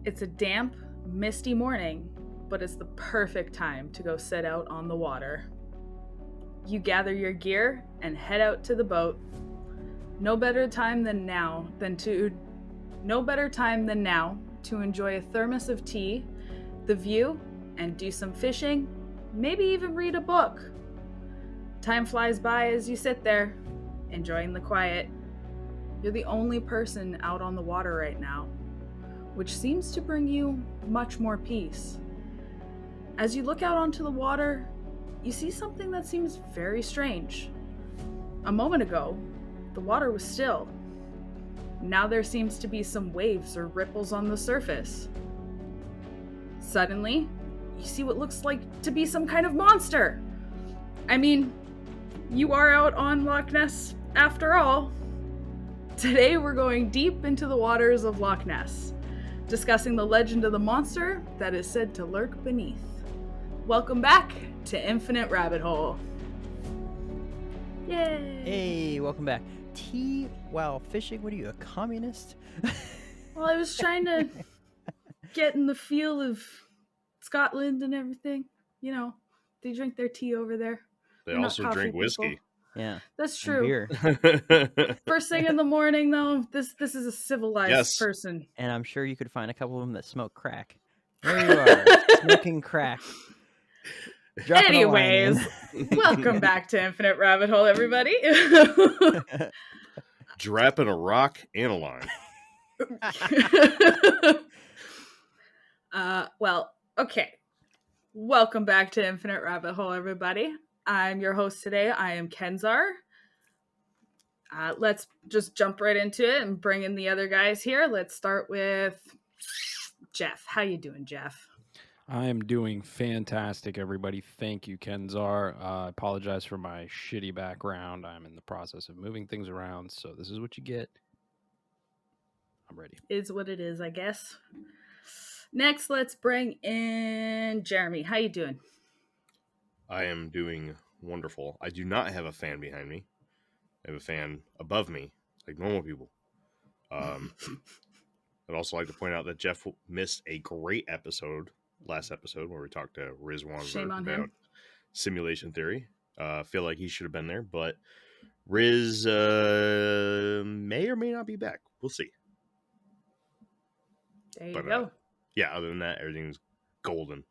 It's a damp, misty morning, but it's the perfect time to go sit out on the water. You gather your gear and head out to the boat. No better time than now to enjoy a thermos of tea, the view, and do some fishing, maybe even read a book. Time flies by as you sit there, enjoying the quiet. You're the only person out on the water right now, which seems to bring you much more peace. As you look out onto the water, you see something that seems very strange. A moment ago, the water was still. Now there seems to be some waves or ripples on the surface. Suddenly, you see what looks like to be some kind of monster. I mean, you are out on Loch Ness after all. Today we're going deep into the waters of Loch Ness, discussing the legend of the monster that is said to lurk beneath. Welcome back to Infinite Rabbit Hole. Yay! Hey, welcome back. Tea while fishing? What are you, a communist? Well, I was trying to get in the feel of Scotland and everything. You know, they drink their tea over there. They They're also drink whiskey. People. Yeah. That's And true. Beer. First thing in the morning, though, this is a civilized person. And I'm sure you could find a couple of them that smoke crack. There you are, smoking crack. Anyways, welcome back to Infinite Rabbit Hole, everybody. Dropping a rock and a line. Well, okay. Welcome back to Infinite Rabbit Hole, everybody. I'm your host today. I am Kenzar. Let's just jump right into it and bring in the other guys here. Let's start with Jeff. How you doing, Jeff? I am doing fantastic, everybody. Thank you, Kenzar. I apologize for my shitty background. I'm in the process of moving things around, so this is what you get. I'm ready. Is what it is, I guess. Next, let's bring in Jeremy. How you doing? I am doing wonderful. I do not have a fan behind me. I have a fan above me, like normal people. I'd also like to point out that Jeff missed a great last episode, where we talked to Rizwan about simulation theory. Feel like he should have been there, but Riz may or may not be back. We'll see. There you go. Yeah, other than that, everything's golden.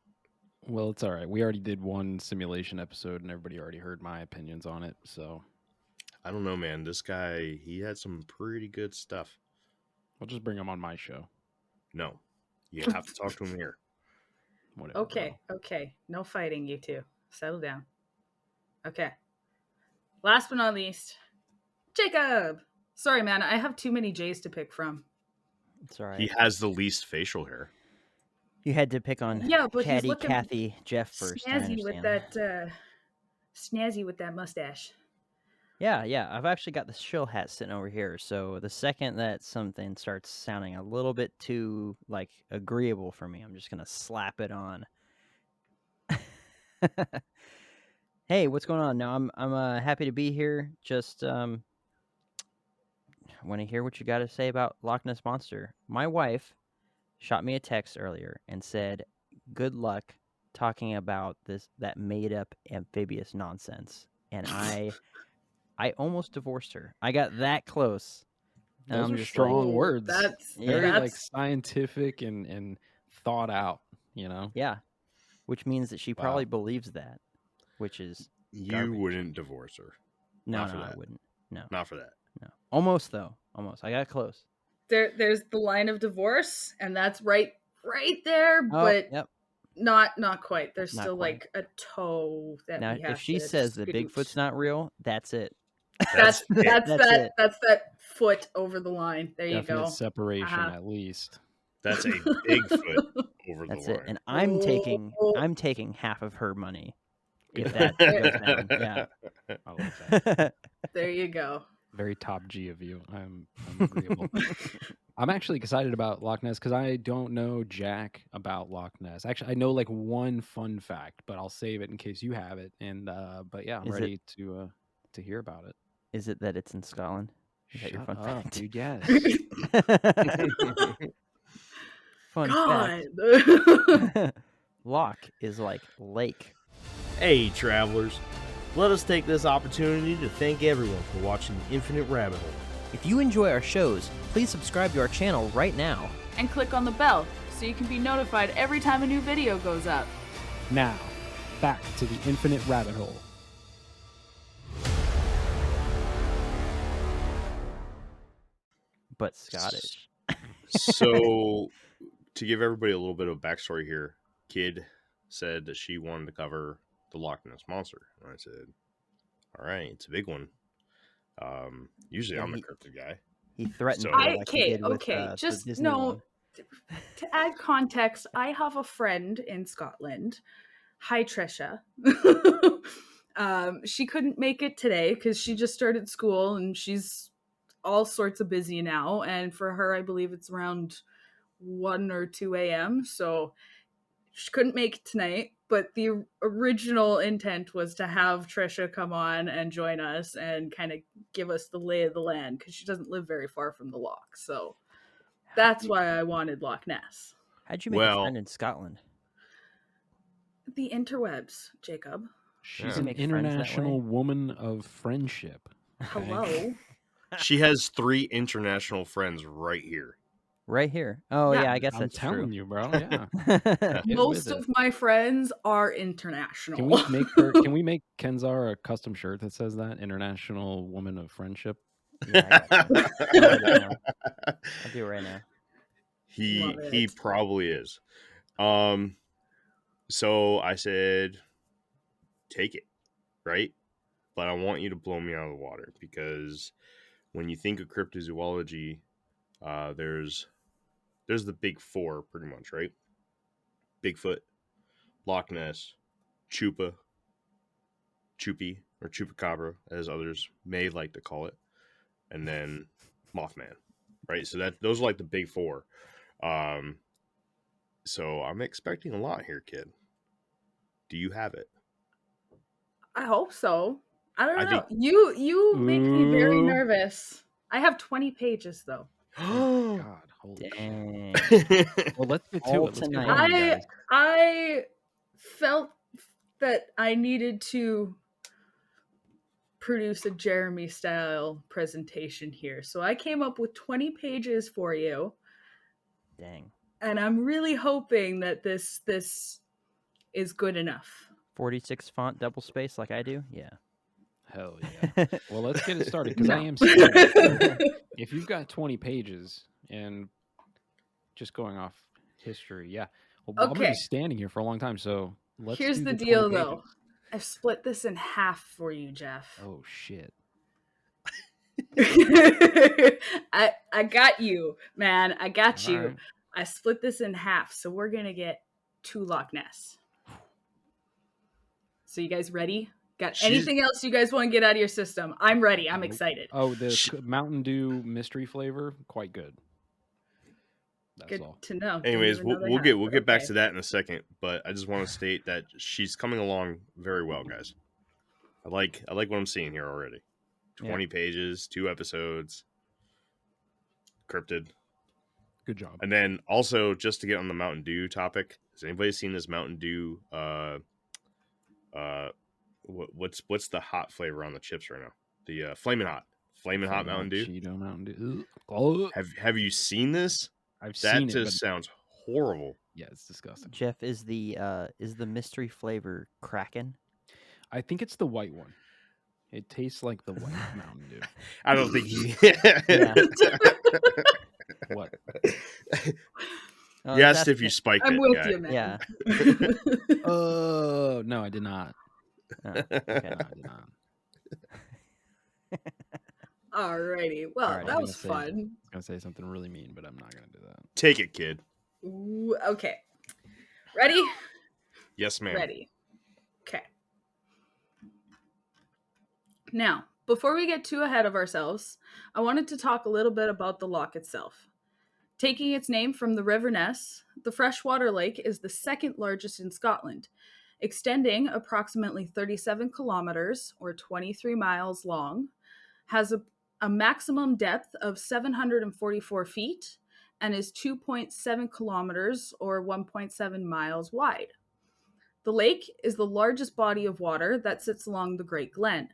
Well, it's all right. We already did one simulation episode, and everybody already heard my opinions on it, so... I don't know, man. This guy, he had some pretty good stuff. I'll just bring him on my show. No. You have to talk to him here. Whatever, okay. No fighting, you two. Settle down. Okay. Last but not least, Jacob. Sorry, man. I have too many J's to pick from. It's all right. He has the least facial hair. You had to pick on Caddy, Kathy, Jeff first. Snazzy with that mustache. Yeah. I've actually got the shill hat sitting over here. So the second that something starts sounding a little bit too agreeable for me, I'm just gonna slap it on. Hey, what's going on? Now I'm happy to be here. Just want to hear what you got to say about Loch Ness Monster. My wife shot me a text earlier and said, "Good luck talking about that made up amphibious nonsense," and I almost divorced her. I got that close. Those are strong words. That's very scientific and thought out, you know? Yeah. Which means that she probably believes that, which is garbage. You wouldn't divorce her. No, I wouldn't. No. Not for that. No. Almost, though. Almost. I got close. There's the line of divorce, and that's right there, but yep. Not quite. There's Not still quite. A toe that now, we have if she says that Bigfoot's not real, that's it. That's it. That's that foot over the line. There Definite you go. Separation at least. That's a big foot over That's the line. it. And I'm taking half of her money. If that goes down. Yeah. I like that. There you go. Very top G of you. I'm agreeable. I'm actually excited about Loch Ness because I don't know jack about Loch Ness. Actually, I know one fun fact, but I'll save it in case you have it. And but yeah, I'm ready to hear about it. Is it that it's in Scotland? Is that your fun fact? Dude, yes. Fun God. fact. Loch is like lake. Hey, travelers. Let us take this opportunity to thank everyone for watching Infinite Rabbit Hole. If you enjoy our shows, please subscribe to our channel right now. And click on the bell so you can be notified every time a new video goes up. Now, back to the Infinite Rabbit Hole. But Scottish. So, to give everybody a little bit of backstory here, Kid said that she wanted to cover the Loch Ness Monster. And I said, all right, it's a big one. Usually Yeah, I'm the cryptid guy. He threatened So- her like he did with, just the Disney no. one. To add context, I have a friend in Scotland. Hi, Trisha. She couldn't make it today because she just started school and she's all sorts of busy now. And for her, I believe it's around 1 or 2 a.m. So she couldn't make it tonight. But the original intent was to have Trisha come on and join us and kind of give us the lay of the land because she doesn't live very far from the loch. So that's why I wanted Loch Ness. How'd you make a Well- friend in Scotland? The interwebs, Jacob. She's Yeah. an Make friends that way? international woman of friendship. okay? Hello. She has 3 international friends right here. Right here. Oh Yeah, yeah, I guess I'm that's telling true. you, bro. Yeah. Get Most with of it. my friends are international. Can we make her? Can we make Kenzar a custom shirt that says that International Woman of Friendship? Yeah, I got you. I'll write it down. I'll do it right now. He Love he it. probably is. So I said, take it, right? But I want you to blow me out of the water because when you think of cryptozoology, there's the big 4 pretty much, right? Bigfoot, Loch Ness, Chupa, Chupi, or Chupacabra, as others may like to call it, and then Mothman, right? So those are like the big 4. So I'm expecting a lot here, kid. Do you have it? I hope so. I don't I know. think- You make me very Ooh. nervous. I have 20 pages though. Oh, God, holy shit. Dang. Well, let's get to All it. Let's get tonight. rolling, you I guys. I felt that I needed to produce a Jeremy style presentation here. So I came up with 20 pages for you, Dang. and I'm really hoping that this is good enough. 46 font double space like I do? Yeah. Hell yeah. Well, let's get it started because I No. am scared. If you've got 20 pages and just going off history, yeah. Well, I'm going to Okay. be standing here for a long time, so let's Here's do the 20 deal, pages. though. I've split this in half for you, Jeff. Oh, shit. I got you, man. I got All you. right. I split this in half, so we're gonna get 2 Loch Ness. So you guys ready? Got She's- anything else you guys want to get out of your system? I'm ready. I'm Nope. excited. Oh, the Sh- Mountain Dew mystery flavor, quite good. That's Good all. to know. Didn't Anyways, even know we'll, they we'll had get it, we'll but get back okay. to that in a second. But I just want to state that she's coming along very well, guys. I like what I'm seeing here already. 20 pages, 2 episodes, cryptid. Good job. And then also, just to get on the Mountain Dew topic, has anybody seen this Mountain Dew? What's the hot flavor on the chips right now? The Flamin' Hot Mountain Dew. Cheeto Mountain Dew. Oh, Have you seen this? I've That seen it, just but sounds horrible. yeah, it's disgusting. Jeff, is the mystery flavor Kraken? I think it's the white one. It tastes like the white Mountain Dew. I don't think he. Yeah. What? Oh, He that's asked if you it. spiked I'm it. with guy. you, man. Yeah. Oh, no, I did not. Oh, No, okay. I did not. Alrighty. Well, Alright, that I'm was gonna say- fun. I was gonna say something really mean, but I'm not gonna do that. Take it, kid. Ooh, okay. Ready? Yes, ma'am. Ready. Okay. Now, before we get too ahead of ourselves, I wanted to talk a little bit about the loch itself. Taking its name from the River Ness, the freshwater lake is the second largest in Scotland, extending approximately 37 kilometers or 23 miles long, has a maximum depth of 744 feet, and is 2.7 kilometers or 1.7 miles wide. The lake is the largest body of water that sits along the Great Glen,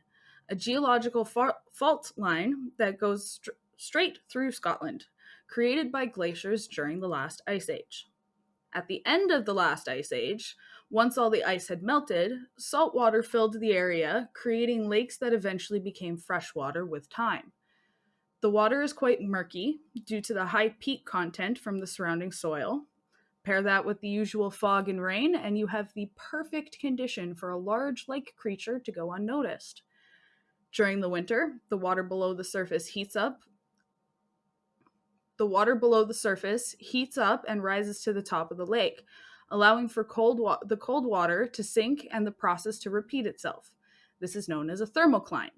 a geological fault line that goes straight through Scotland, created by glaciers during the last ice age. At the end of the last ice age, once all the ice had melted, salt water filled the area, creating lakes that eventually became freshwater with time. The water is quite murky due to the high peat content from the surrounding soil. Pair that with the usual fog and rain, and you have the perfect condition for a large lake creature to go unnoticed. During the winter, the water below the surface heats up. The water below the surface heats up and rises to the top of the lake, allowing for the cold water to sink and the process to repeat itself. This is known as a thermocline.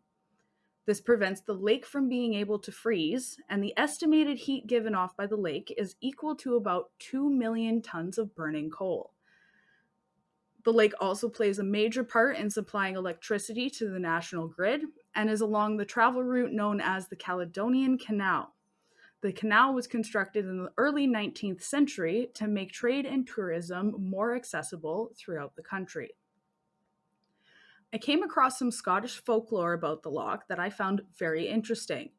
This prevents the lake from being able to freeze, and the estimated heat given off by the lake is equal to about 2 million tons of burning coal. The lake also plays a major part in supplying electricity to the national grid and is along the travel route known as the Caledonian Canal. The canal was constructed in the early 19th century to make trade and tourism more accessible throughout the country. I came across some Scottish folklore about the loch that I found very interesting.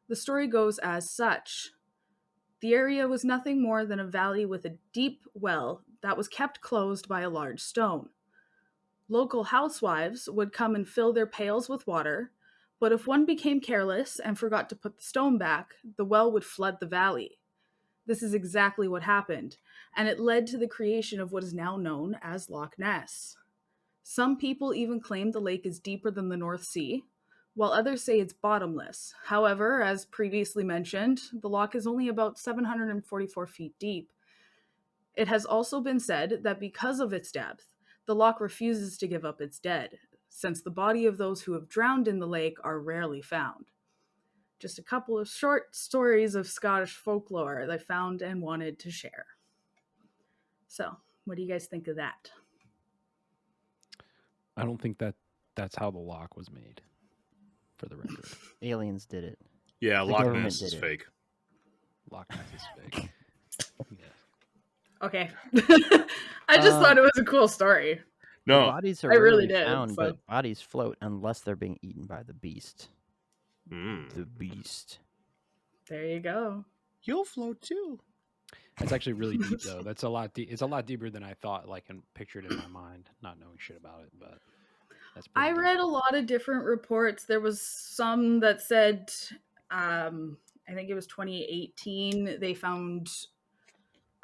The story goes as such. The area was nothing more than a valley with a deep well that was kept closed by a large stone. Local housewives would come and fill their pails with water, but if one became careless and forgot to put the stone back, the well would flood the valley. This is exactly what happened, and it led to the creation of what is now known as Loch Ness. Some people even claim the lake is deeper than the North Sea, while others say it's bottomless. However, as previously mentioned, the loch is only about 744 feet deep. It has also been said that because of its depth, the loch refuses to give up its dead, since the body of those who have drowned in the lake are rarely found. Just a couple of short stories of Scottish folklore that I found and wanted to share. So, what do you guys think of that? I don't think that's how the lock was made, for the record. Aliens did it. Yeah, The Loch government Ness did is it. fake. Loch Ness is fake. Yes. Okay. I just thought it was a cool story. The No, bodies are I really rarely did, found, so- but bodies float unless they're being eaten by the beast. mm. The beast. There you go. You'll float too. That's actually really deep, though. That's a lot. It's a lot deeper than I thought, like, and pictured in my mind, not knowing shit about it. But that's pretty I deep. read a lot of different reports. There was some that said, I think it was 2018, they found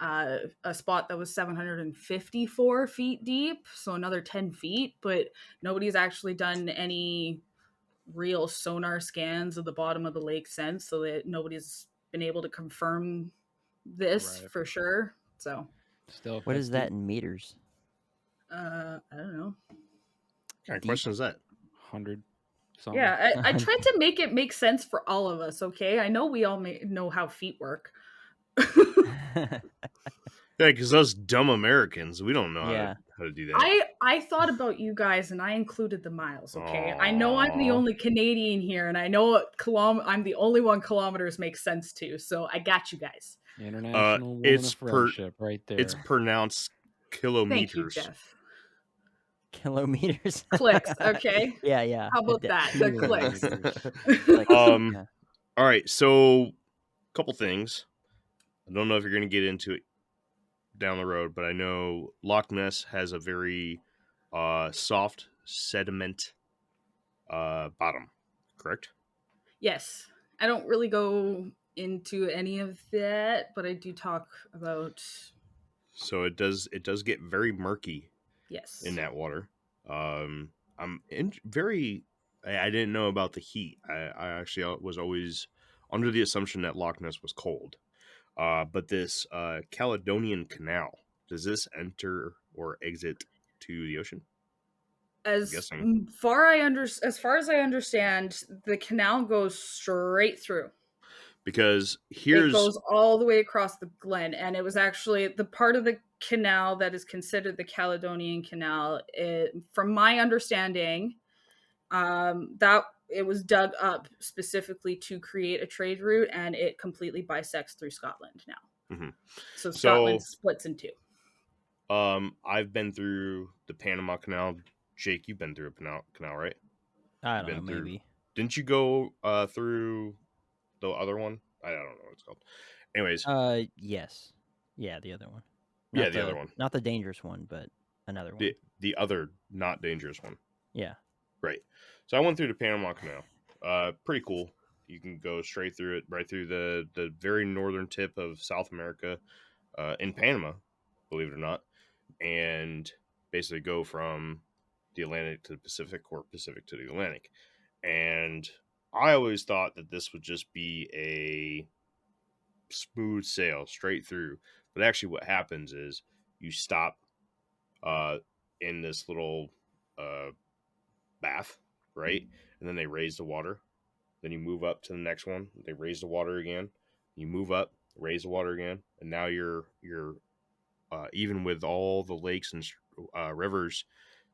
a spot that was 754 feet deep, so another 10 feet, but nobody's actually done any real sonar scans of the bottom of the lake since, so that nobody's been able to confirm this Right. for sure. So, Still, What that's is that deep. in meters? I don't know. What kind of Deep. question is that? 100 something. Yeah, I tried to make it make sense for all of us, okay? I know we all know how feet work. Yeah, because us dumb Americans, we don't know Yeah. how to do that. I thought about you guys and I included the miles, okay? I know I'm the Aw. only Canadian here and I know I'm the only one kilometers makes sense to, so I got you guys. International woman it's of friendship, right there. It's pronounced Thank you, kilometers. Jeff. Kilometers. Clicks, okay? Yeah. How about that? The clicks. Kilometers. Like, yeah. All right, so couple things. I don't know if you're going to get into it down the road, but I know Loch Ness has a very soft sediment bottom, correct? Yes. I don't really go into any of that, but I do talk about So it does get very murky yes. in that water. I didn't know about the heat. I actually was always under the assumption that Loch Ness was cold. But this Caledonian Canal, does this enter or exit to the ocean? As guessing. far as I understand, the canal goes straight through. Because It goes all the way across the glen, and it was actually the part of the canal that is considered the Caledonian Canal. From my understanding, that it was dug up specifically to create a trade route, and it completely bisects through Scotland now. Mhm. So So- Scotland splits in two. I've been through the Panama Canal. Jake, you've been through a canal, right? I You've don't know, been through- maybe. Didn't you go through the other one? I don't know what it's called. Anyways, Yes. Yeah, the other one. Yeah, the other one. Not the dangerous one, but another one. the other not dangerous one. Yeah. Right. So I went through the Panama Canal. Pretty cool. You can go straight through it, right through the very northern tip of South America, in Panama, believe it or not, and basically go from the Atlantic to the Pacific, or Pacific to the Atlantic. And I always thought that this would just be a smooth sail straight through, but actually what happens is you stop in this little bath, right? And then they raise the water. Then you move up to the next one. They raise the water again. You move up, raise the water again, and now you're even with all the lakes and rivers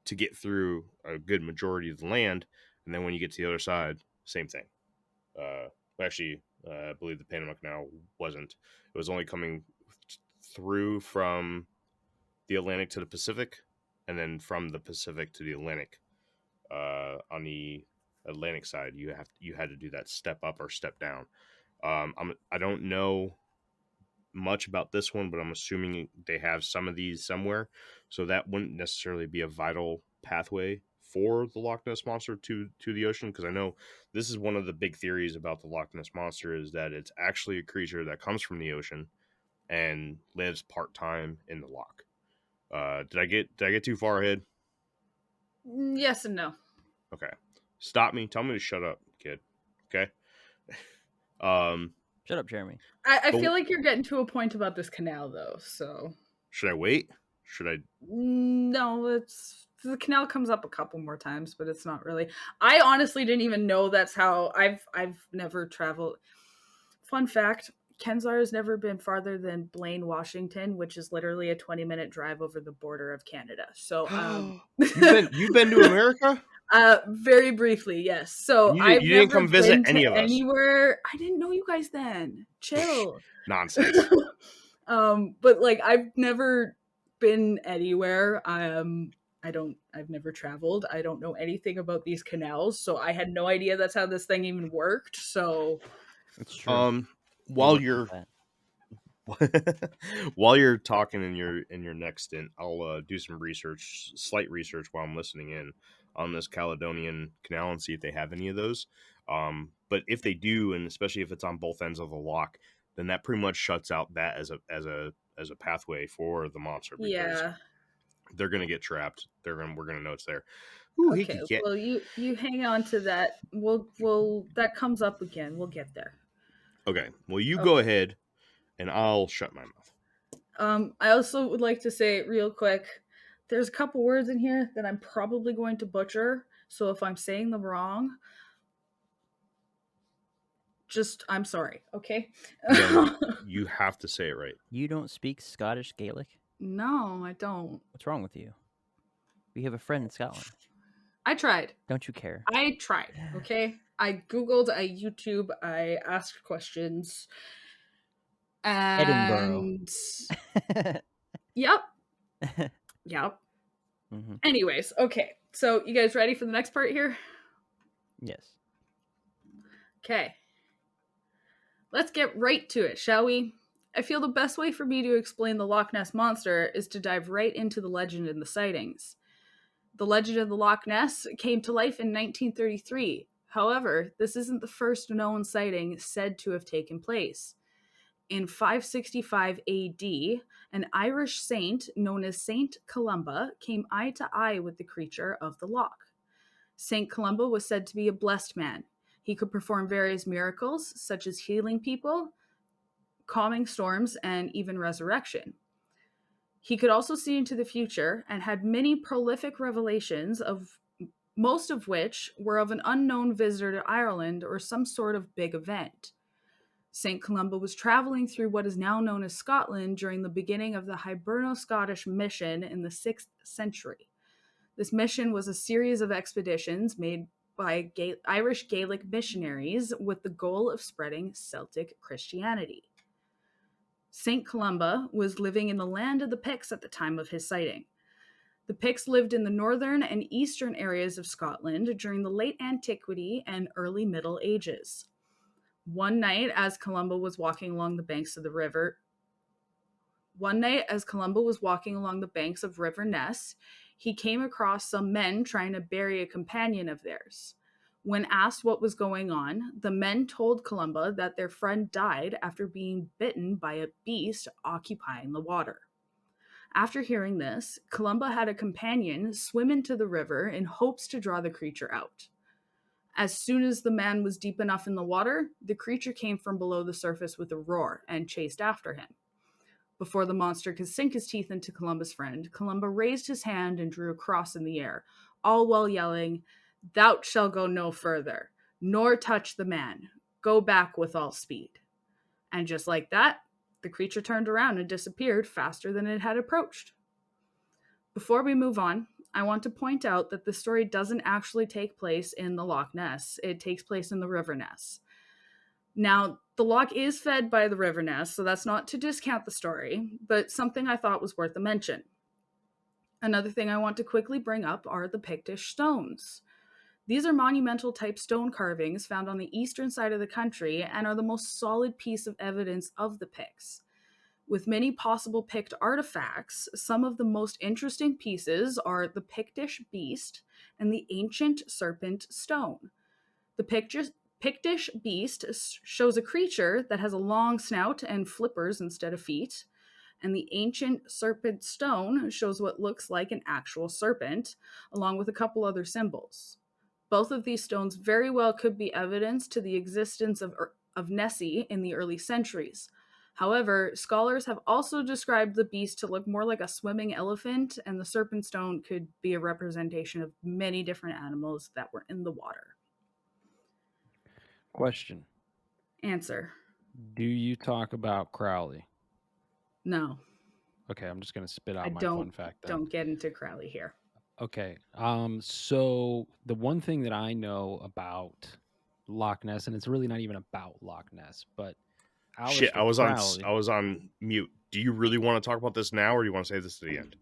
to get through a good majority of the land. And then when you get to the other side, same thing. Actually, I believe the Panama Canal wasn't. It was only coming through from the Atlantic to the Pacific, and then from the Pacific to the Atlantic. On the Atlantic side, you had to do that step up or step down. I don't know much about this one, but I'm assuming they have some of these somewhere, so that wouldn't necessarily be a vital pathway for the Loch Ness Monster to the ocean, because I know this is one of the big theories about the Loch Ness Monster, is that it's actually a creature that comes from the ocean and lives part-time in the loch. Did I get too far ahead? Yes and no. Okay. Stop me. Tell me to shut up, kid. Okay. Shut up, Jeremy. I But- feel like you're getting to a point about this canal, though. So Should I wait? Should I? no, it's the canal comes up a couple more times, but it's not really. I honestly didn't even know that's how I've never traveled. Fun fact: Kenzar has never been farther than Blaine, Washington, which is literally a 20-minute drive over the border of Canada. So, You've been to America? Very briefly, yes. So You I've didn't never come visit been to any of us. anywhere. I didn't know you guys then. Chill. Nonsense. But like I've never been anywhere. I've never traveled. I don't know anything about these canals, so I had no idea that's how this thing even worked. So It's true. While you're while you're talking in your next stint, I'll do some slight research while I'm listening in on this Caledonian Canal and see if they have any of those. But if they do, and especially if it's on both ends of the loch, then that pretty much shuts out that as a pathway for the monster, because yeah. they're gonna get trapped. We're gonna know it's there. Ooh, he Okay. could get. Well, you hang on to that. We'll that comes up again. We'll get there. Okay. Well, you go ahead, and I'll shut my mouth. I also would like to say real quick, there's a couple words in here that I'm probably going to butcher. So if I'm saying them wrong, I'm sorry, okay? No, you have to say it right. You don't speak Scottish Gaelic? No, I don't. What's wrong with you? We have a friend in Scotland. I tried. Don't you care? I tried, okay? I Googled, I YouTube, I asked questions. And Edinburgh. Yep. Yep. Mm-hmm. Anyways, okay. So you guys ready for the next part here? Yes. Okay. Let's get right to it, shall we? I feel the best way for me to explain the Loch Ness Monster is to dive right into the legend and the sightings. The legend of the Loch Ness came to life in 1933. However, this isn't the first known sighting said to have taken place. In 565 AD, an Irish saint known as Saint Columba came eye to eye with the creature of the loch. Saint Columba was said to be a blessed man. He could perform various miracles, such as healing people, calming storms, and even resurrection. He could also see into the future and had many prolific revelations, of most of which were of an unknown visitor to Ireland or some sort of big event. St. Columba was traveling through what is now known as Scotland during the beginning of the Hiberno-Scottish mission in the 6th century. This mission was a series of expeditions made by Irish Gaelic missionaries with the goal of spreading Celtic Christianity. St. Columba was living in the land of the Picts at the time of his sighting. The Picts lived in the northern and eastern areas of Scotland during the late Antiquity and early Middle Ages. One night, as Columba was walking along the banks of River Ness, he came across some men trying to bury a companion of theirs. When asked what was going on, the men told Columba that their friend died after being bitten by a beast occupying the water. After hearing this, Columba had a companion swim into the river in hopes to draw the creature out. As soon as the man was deep enough in the water, the creature came from below the surface with a roar and chased after him. Before the monster could sink his teeth into Columba's friend, Columba raised his hand and drew a cross in the air, all while yelling, "Thou shalt go no further, nor touch the man. Go back with all speed." And just like that, the creature turned around and disappeared faster than it had approached. Before we move on, I want to point out that the story doesn't actually take place in the Loch Ness. It takes place in the River Ness. Now, the loch is fed by the River Ness, so that's not to discount the story, but something I thought was worth a mention. Another thing I want to quickly bring up are the Pictish stones. These are monumental type stone carvings found on the eastern side of the country and are the most solid piece of evidence of the Picts. With many possible Pict artifacts, some of the most interesting pieces are the Pictish Beast and the ancient serpent stone. The Pictish Beast shows a creature that has a long snout and flippers instead of feet, and the ancient serpent stone shows what looks like an actual serpent, along with a couple other symbols. Both of these stones very well could be evidence to the existence of Nessie in the early centuries. However, scholars have also described the beast to look more like a swimming elephant, and the serpent stone could be a representation of many different animals that were in the water. Question. Answer. Do you talk about Crowley? No. Okay, I'm just going to spit out I my fun fact then. don't get into Crowley here. Okay. So the one thing that I know about Loch Ness, and it's really not even about Loch Ness, but Shit, Aleister I was on mute. Do you really want to talk about this now, or do you want to save this to the end?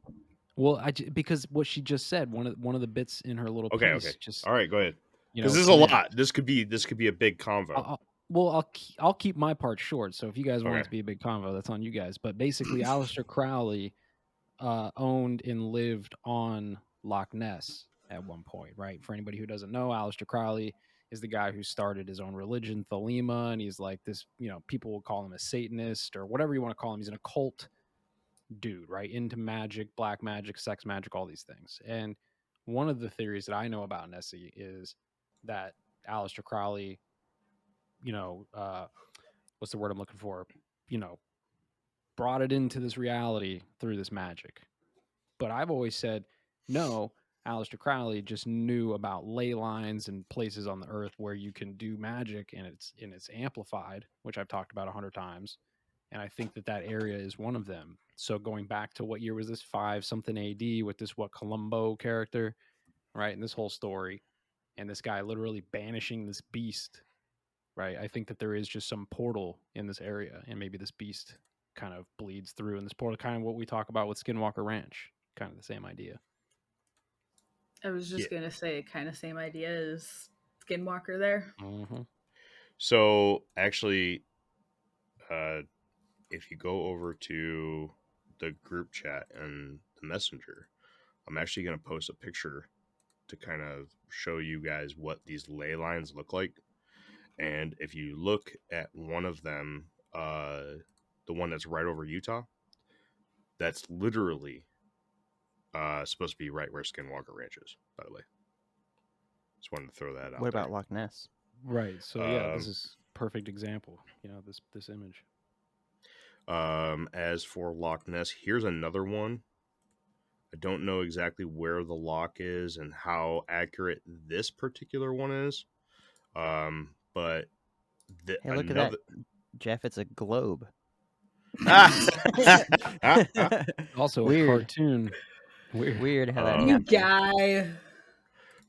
Well, because what she just said, one of the bits in her little Okay, piece, okay. just All right, go ahead. you Because know, this is a connect. lot. This could be a big convo. I'll keep my part short. So if you guys want it Okay. to be a big convo, that's on you guys. But basically, Aleister Crowley owned and lived on Loch Ness at one point, right? For anybody who doesn't know, Aleister Crowley is the guy who started his own religion, Thelema, and he's like this, people will call him a Satanist or whatever you want to call him. He's an occult dude, right? Into magic, black magic, sex magic, all these things. And one of the theories that I know about Nessie is that Aleister Crowley, what's the word I'm looking for? Brought it into this reality through this magic. But I've always said, no, Aleister Crowley just knew about ley lines and places on the earth where you can do magic and it's amplified, which I've talked about 100 times. And I think that area is one of them. So going back to what year was this? 5-something AD with this Columbo character, right? And this whole story, and this guy literally banishing this beast, right? I think that there is just some portal in this area, and maybe this beast kind of bleeds through. And this portal, kind of what we talk about with Skinwalker Ranch, kind of the same idea. I was just gonna say, kind of same idea as Skinwalker there. Mm-hmm. So actually, if you go over to the group chat and the messenger, I'm actually going to post a picture to kind of show you guys what these ley lines look like. And if you look at one of them, the one that's right over Utah, that's literally supposed to be right where Skinwalker Ranch is, by the way. Just wanted to throw that out. What about Loch Ness? Right. So yeah, this is perfect example. This image. As for Loch Ness, here's another one. I don't know exactly where the loch is and how accurate this particular one is. But hey, look at that, Jeff. It's a globe. Also weird. a cartoon. Weird how that You happened. guy.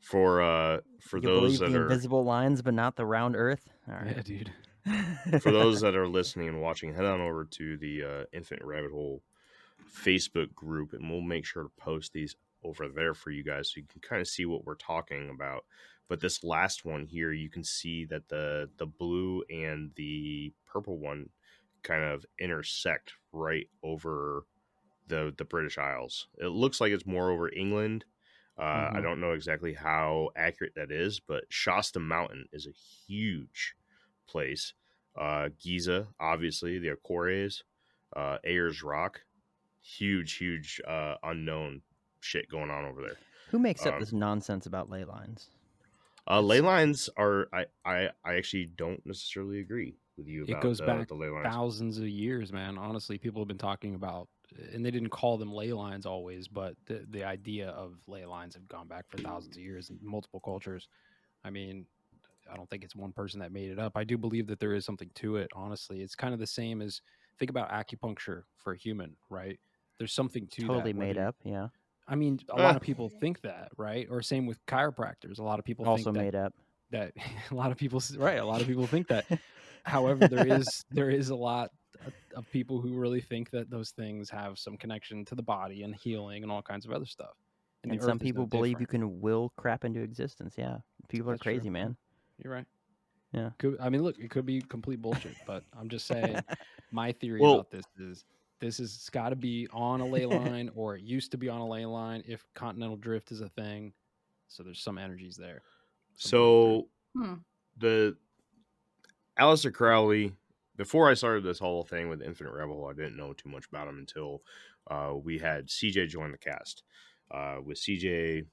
For For You can those believe that the are invisible lines, but not the round Earth. All Yeah, right. dude. for those that are listening and watching, head on over to the Infinite Rabbit Hole Facebook group, and we'll make sure to post these over there for you guys so you can kind of see what we're talking about. But this last one here, you can see that the blue and the purple one kind of intersect right over the British Isles. It looks like it's more over England. I don't know exactly how accurate that is, but Shasta Mountain is a huge place. Giza, obviously, the Acores, Ayers Rock, huge unknown shit going on over there. Who makes up this nonsense about ley lines? Ley lines are I actually don't necessarily agree with you It about goes back the ley lines. thousands of years, man. Honestly, people have been talking about, and they didn't call them ley lines always, but the idea of ley lines have gone back for thousands of years in multiple cultures. I mean, I don't think it's one person that made it up. I do believe that there is something to it, honestly. It's kind of the same as, think about acupuncture for a human, right? There's something to Totally that. made up, yeah. I mean, a lot of people think that, right? Or same with chiropractors. A lot of people Also think made up. that a lot of people, right? A lot of people think that. However, there is a lot of people who really think that those things have some connection to the body and healing and all kinds of other stuff. And the some earth is no people believe you different. can will crap into existence. Yeah. People are That's true. crazy, man. You're right. Yeah. I mean, look, it could be complete bullshit, but I'm just saying my theory Well- about this is got to be on a ley line, or it used to be on a ley line if continental drift is a thing. So there's some energies there. So Hmm. the Aleister Crowley, before I started this whole thing with Infinite Rabbit Hole, I didn't know too much about him until we had CJ join the cast. With CJ,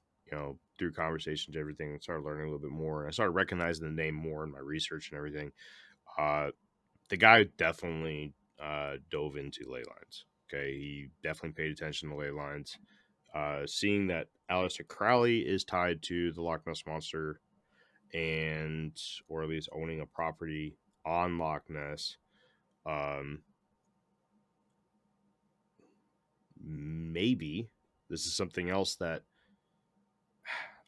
through conversations, everything, started learning a little bit more, and I started recognizing the name more in my research and everything. The guy definitely dove into ley lines. Okay, he definitely paid attention to ley lines. Seeing that Aleister Crowley is tied to the Loch Ness Monster, or at least owning a property on Loch Ness, maybe this is something else that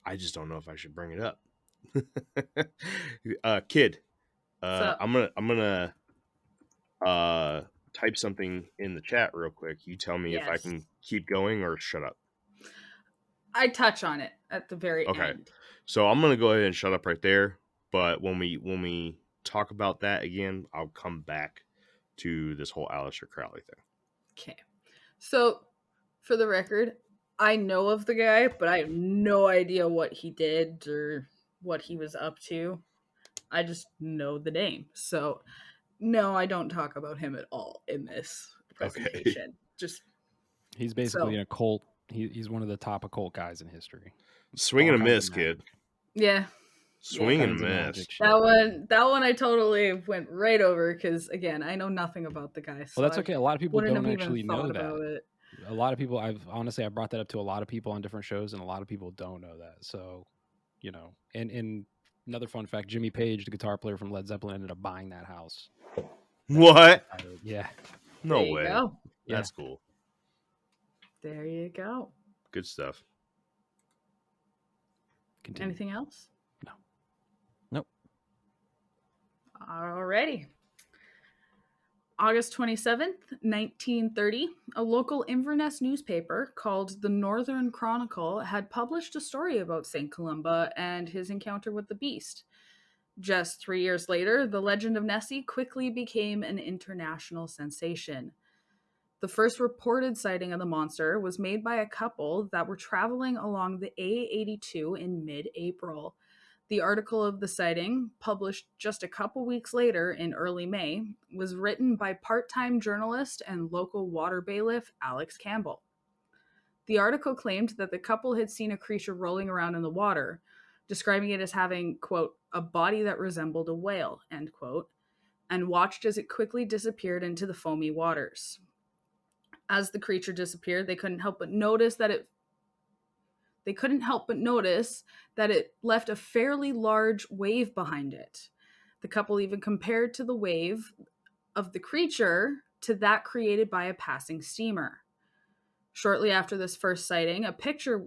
I just don't know if I should bring it up. Kid, I'm gonna type something in the chat real quick. You tell me if I Yes. can keep going or shut up. I touch on it at the very Okay. end. So I'm gonna go ahead and shut up right there. But when we talk about that again, I'll come back to this whole Aleister Crowley thing. Okay. So, for the record, I know of the guy, but I have no idea what he did or what he was up to. I just know the name. So, no, I don't talk about him at all in this presentation. Just He's basically So- an occult. He's one of the top occult guys in history. Swing All and a kinds of miss, kid. magic. yeah. Swing and a Kinds of miss. magic shit. That one I totally went right over because again, I know nothing about the guy. So Well, that's I okay. A lot of people wouldn't don't have even actually know thought that. about it. A lot of people, I brought that up to a lot of people on different shows, and a lot of people don't know that. So, and another fun fact: Jimmy Page, the guitar player from Led Zeppelin, ended up buying that house. What? Yeah, No There you way. go. That's cool. There you go. Good stuff. continue. Anything else? No. Nope. Alrighty. August 27th, 1930, a local Inverness newspaper called the Northern Chronicle had published a story about St. Columba and his encounter with the beast. Just 3 years later, the legend of Nessie quickly became an international sensation. The first reported sighting of the monster was made by a couple that were traveling along the A82 in mid-April. The article of the sighting, published just a couple weeks later in early May, was written by part-time journalist and local water bailiff Alex Campbell. The article claimed that the couple had seen a creature rolling around in the water, describing it as having, quote, a body that resembled a whale, end quote, and watched as it quickly disappeared into the foamy waters. As the creature disappeared, they couldn't help but notice that it left a fairly large wave behind it. The couple even compared to the wave of the creature to that created by a passing steamer. Shortly after this first sighting, a picture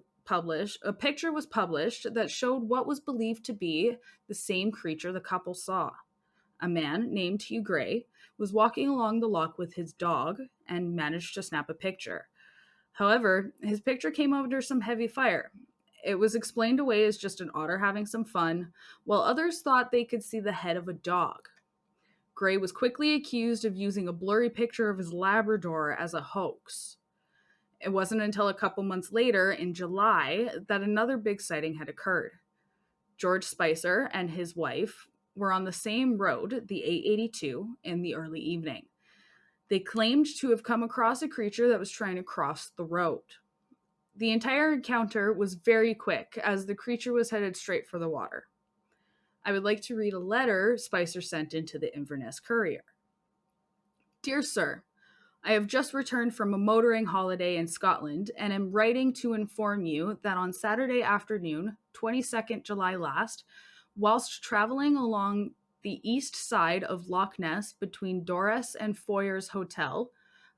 picture was published that showed what was believed to be the same creature the couple saw. A man named Hugh Gray was walking along the loch with his dog and managed to snap a picture. However, his picture came under some heavy fire. It was explained away as just an otter having some fun, while others thought they could see the head of a dog. Gray was quickly accused of using a blurry picture of his Labrador as a hoax. It wasn't until a couple months later, in July, that another big sighting had occurred. George Spicer and his wife were on the same road, the 882, in the early evening. They claimed to have come across a creature that was trying to cross the road. The entire encounter was very quick, as the creature was headed straight for the water. I would like to read a letter Spicer sent into the Inverness Courier. Dear Sir, I have just returned from a motoring holiday in Scotland and am writing to inform you that on Saturday afternoon, 22nd July last, whilst travelling along the east side of Loch Ness between Doris and Foyer's Hotel,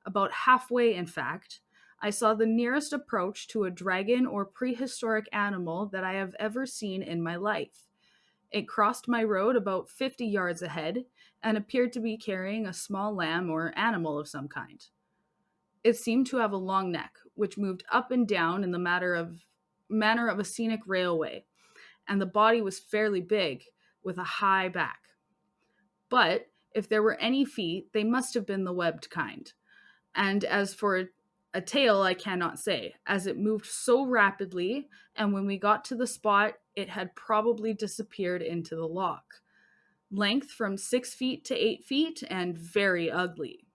about halfway in fact, I saw the nearest approach to a dragon or prehistoric animal that I have ever seen in my life. It crossed my road about 50 yards ahead and appeared to be carrying a small lamb or animal of some kind. It seemed to have a long neck, which moved up and down in the manner of a scenic railway, and the body was fairly big, with a high back. But if there were any feet, they must have been the webbed kind. And as for a tail, I cannot say, as it moved so rapidly, and when we got to the spot, it had probably disappeared into the loch. Length from 6 feet to 8 feet, and very ugly.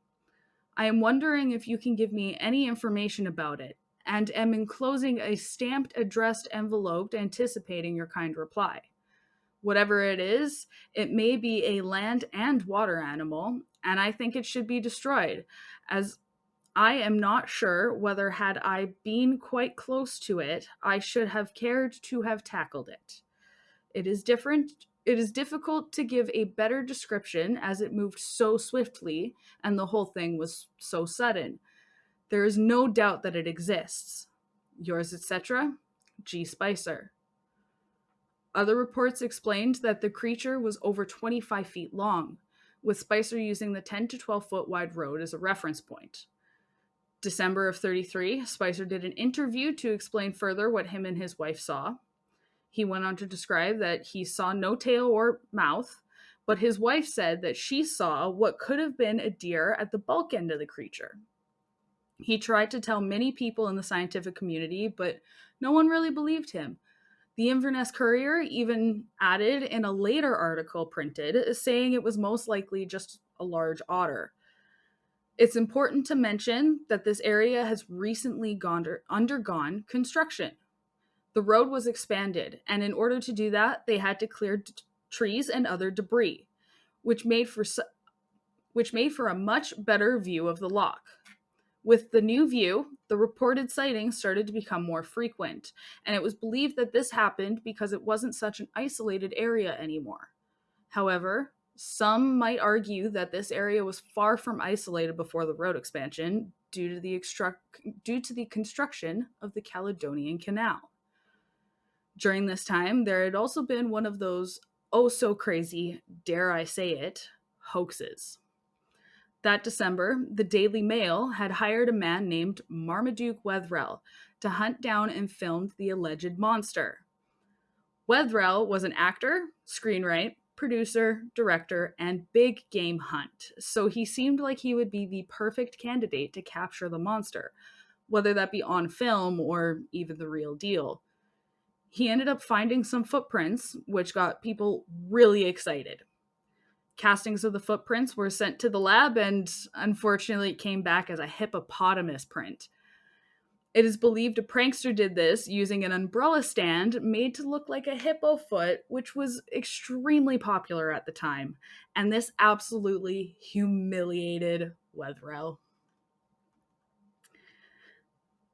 I am wondering if you can give me any information about it, and am enclosing a stamped addressed envelope anticipating your kind reply. Whatever it is, it may be a land and water animal, and I think it should be destroyed, as I am not sure whether had I been quite close to it, I should have cared to have tackled it. It is difficult to give a better description as it moved so swiftly and the whole thing was so sudden. There is no doubt that it exists. Yours, etc., G. Spicer. Other reports explained that the creature was over 25 feet long, with Spicer using the 10 to 12 foot wide road as a reference point. December of 33, Spicer did an interview to explain further what him and his wife saw. He went on to describe that he saw no tail or mouth, but his wife said that she saw what could have been a deer at the bulk end of the creature. He tried to tell many people in the scientific community, but no one really believed him. The Inverness Courier even added in a later article printed, saying it was most likely just a large otter. It's important to mention that this area has recently undergone construction. The road was expanded, and in order to do that, they had to clear trees and other debris, which made for a much better view of the loch. With the new view, the reported sightings started to become more frequent, and it was believed that this happened because it wasn't such an isolated area anymore. However, some might argue that this area was far from isolated before the road expansion due to the construction of the Caledonian Canal. During this time, there had also been one of those oh-so-crazy, dare I say it, hoaxes. That December, the Daily Mail had hired a man named Marmaduke Wetherell to hunt down and film the alleged monster. Wetherell was an actor, screenwriter, producer, director, and big game hunt, so he seemed like he would be the perfect candidate to capture the monster, whether that be on film or even the real deal. He ended up finding some footprints, which got people really excited. Castings of the footprints were sent to the lab, and unfortunately it came back as a hippopotamus print. It is believed a prankster did this using an umbrella stand made to look like a hippo foot, which was extremely popular at the time, and this absolutely humiliated Wetherell.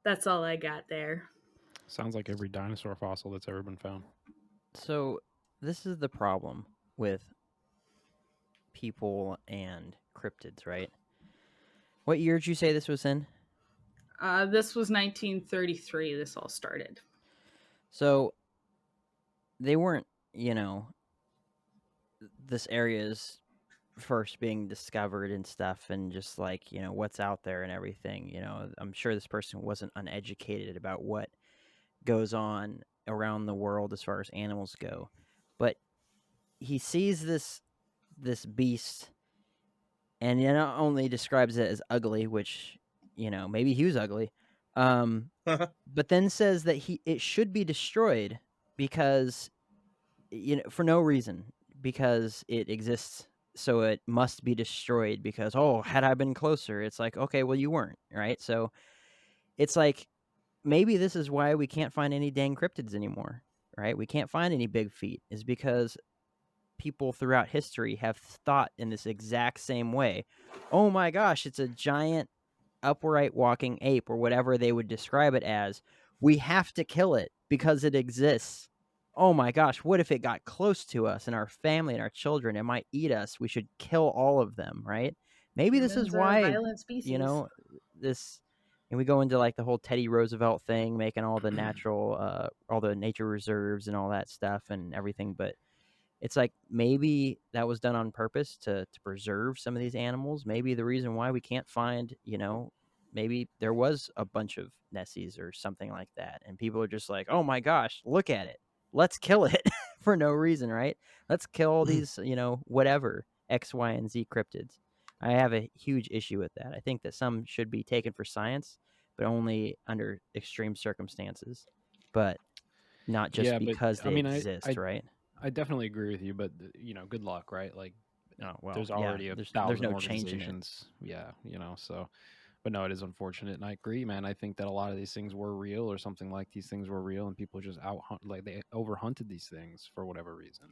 That's all I got there. Sounds like every dinosaur fossil that's ever been found. So this is the problem with people and cryptids, right? What year did you say this was in? This was 1933. This all started. So they weren't, this area's first being discovered and stuff, and just like, what's out there and everything. I'm sure this person wasn't uneducated about what goes on around the world as far as animals go. But he sees this beast, and he not only describes it as ugly, which, maybe he was ugly, but then says that it should be destroyed because, for no reason, because it exists. So it must be destroyed because, had I been closer, it's like, okay, well, you weren't, right? So it's like, maybe this is why we can't find any dang cryptids anymore, right? We can't find any big feet, is because people throughout history have thought in this exact same way. Oh my gosh, it's a giant upright walking ape, or whatever they would describe it as. We have to kill it because it exists. Oh my gosh, what if it got close to us and our family and our children? It might eat us. We should kill all of them, right? Maybe this is Humans are a why, violent species. this, and we go into like the whole Teddy Roosevelt thing, making all the natural, all the nature reserves and all that stuff and everything. But it's like, maybe that was done on purpose to preserve some of these animals. Maybe the reason why we can't find, maybe there was a bunch of Nessies or something like that, and people are just like, oh my gosh, look at it. Let's kill it for no reason, right? Let's kill all these, whatever, X, Y, and Z cryptids. I have a huge issue with that. I think that some should be taken for science, but only under extreme circumstances, but not just Yeah, but because I they mean, exist, right? I definitely agree with you, but good luck, right? Like, Oh, well, there's yeah, already there's thousand no changing it. organizations. Yeah, so, but no, it is unfortunate, and I agree, man. I think that a lot of these things were real, or something like these things were real, and people just like they overhunted these things for whatever reason.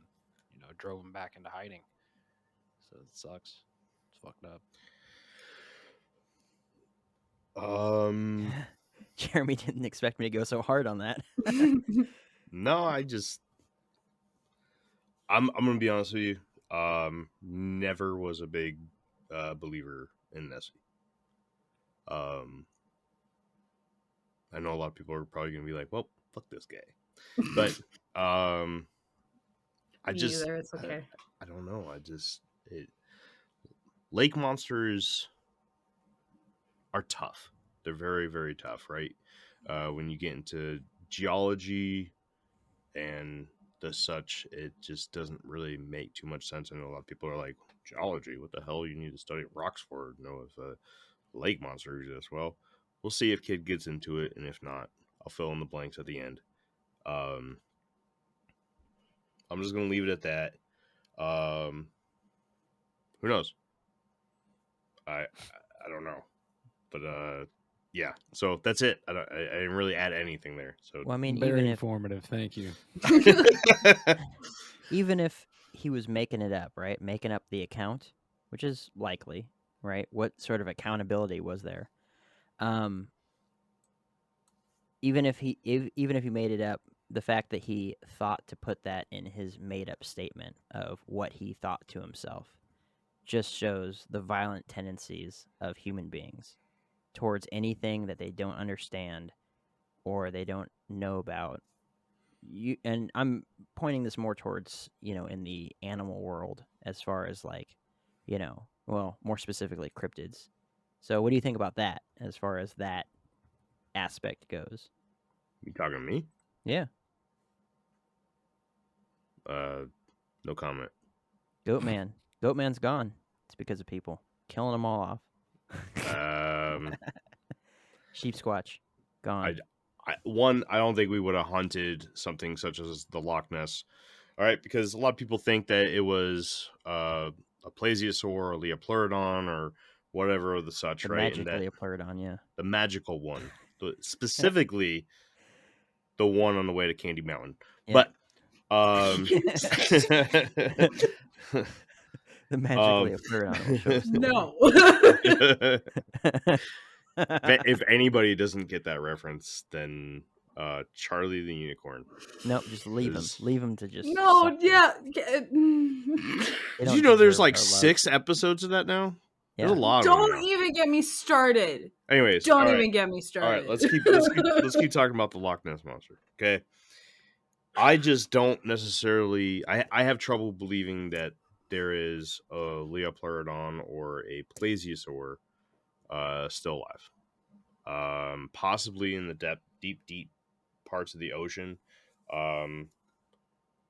Drove them back into hiding. So it sucks. It's fucked up. Jeremy didn't expect me to go so hard on that. No, I'm gonna be honest with you. Never was a big believer in Nessie. I know a lot of people are probably gonna be like, "Well, fuck this guy," but I Me just either, it's okay. I don't know. Lake monsters are tough. They're very, very tough, right? When you get into geology and the such, it just doesn't really make too much sense. I know a lot of people are like, geology, what the hell you need to study rocks for to know if a lake monster exists? Well, we'll see if Kid gets into it, and if not, I'll fill in the blanks at the end. I'm just gonna leave it at that. Who knows? I don't know, but yeah. So that's it. I didn't really add anything there. So Well, I mean, Very even informative. Thank you. even if he was making it up, right? Making up the account, which is likely, right? What sort of accountability was there? Even if he made it up, the fact that he thought to put that in his made up statement of what he thought to himself just shows the violent tendencies of human beings towards anything that they don't understand or they don't know about. And I'm pointing this more towards, in the animal world, as far as like, well, more specifically cryptids. So what do you think about that as far as that aspect goes? You talking to me? Yeah. No comment. Goatman's gone. It's because of people killing them all off. Sheep Squatch gone. I don't think we would have hunted something such as the Loch Ness. All right, because a lot of people think that it was a plesiosaur or Leopleurodon or whatever of the such, The right? magic And that Leopleurodon, yeah. the magical one, specifically the one on the way to Candy Mountain. Yeah. But the magic Leopleurodon will show us the No. if anybody doesn't get that reference, then Charlie the Unicorn. Nope, just leave him. Leave him to just. No, suffer. yeah. Did you know there's like 6 episodes of that now? Yeah. There's a lot of Don't them now. even get me started. Anyways, Don't all even right. get me started. All right, let's keep talking about the Loch Ness Monster. Okay. I just don't necessarily. I have trouble believing that there is a Leopleurodon or a Plesiosaur still alive. Possibly in the deep parts of the ocean. I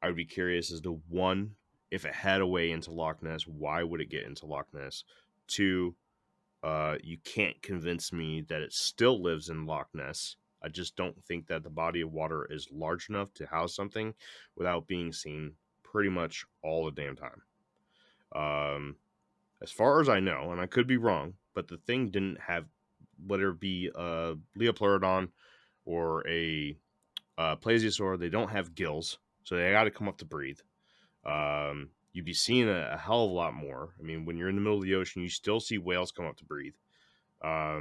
would be curious as to one, if it had a way into Loch Ness, why would it get into Loch Ness? Two, you can't convince me that it still lives in Loch Ness. I just don't think that the body of water is large enough to house something without being seen pretty much all the damn time. As far as I know, and I could be wrong, but the thing didn't have, whether it be a Leopleurodon or a Plesiosaur, they don't have gills, so they got to come up to breathe. You'd be seeing a hell of a lot more. I mean, when you're in the middle of the ocean, you still see whales come up to breathe. I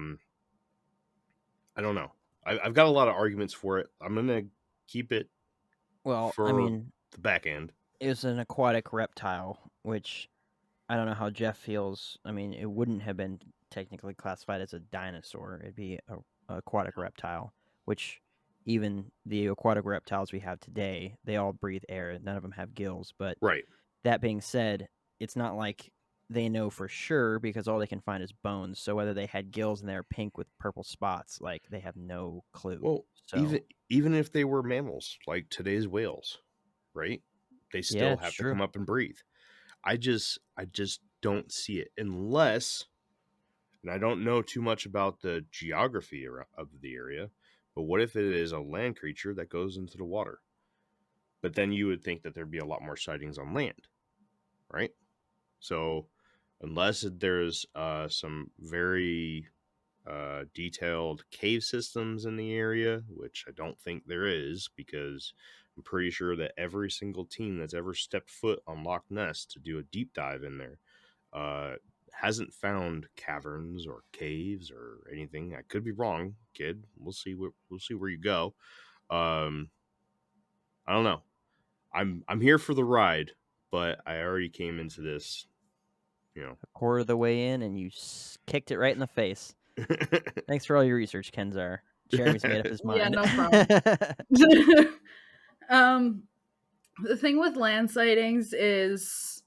don't know. I've got a lot of arguments for it. I'm gonna keep it Well, for I mean, the back end. it was an aquatic reptile, which I don't know how Jeff feels. I mean, it wouldn't have been technically classified as a dinosaur. It'd be a aquatic reptile, which even the aquatic reptiles we have today, they all breathe air. None of them have gills. But Right. that being said, it's not like they know for sure because all they can find is bones. So whether they had gills and they're pink with purple spots, like they have no clue. Well, So even if they were mammals, like today's whales, right? They still it's have to true. come up and breathe. I just don't see it unless, and I don't know too much about the geography of the area, but what if it is a land creature that goes into the water? But then you would think that there'd be a lot more sightings on land, right? So unless there's some very detailed cave systems in the area, which I don't think there is, because I'm pretty sure that every single team that's ever stepped foot on Loch Ness to do a deep dive in there hasn't found caverns or caves or anything. I could be wrong, kid. We'll see where you go. I don't know. I'm here for the ride, but I already came into this, a quarter of the way in, and you kicked it right in the face. Thanks for all your research, Kenzar. Jeremy's made up his mind. Yeah, no problem. The thing with land sightings is,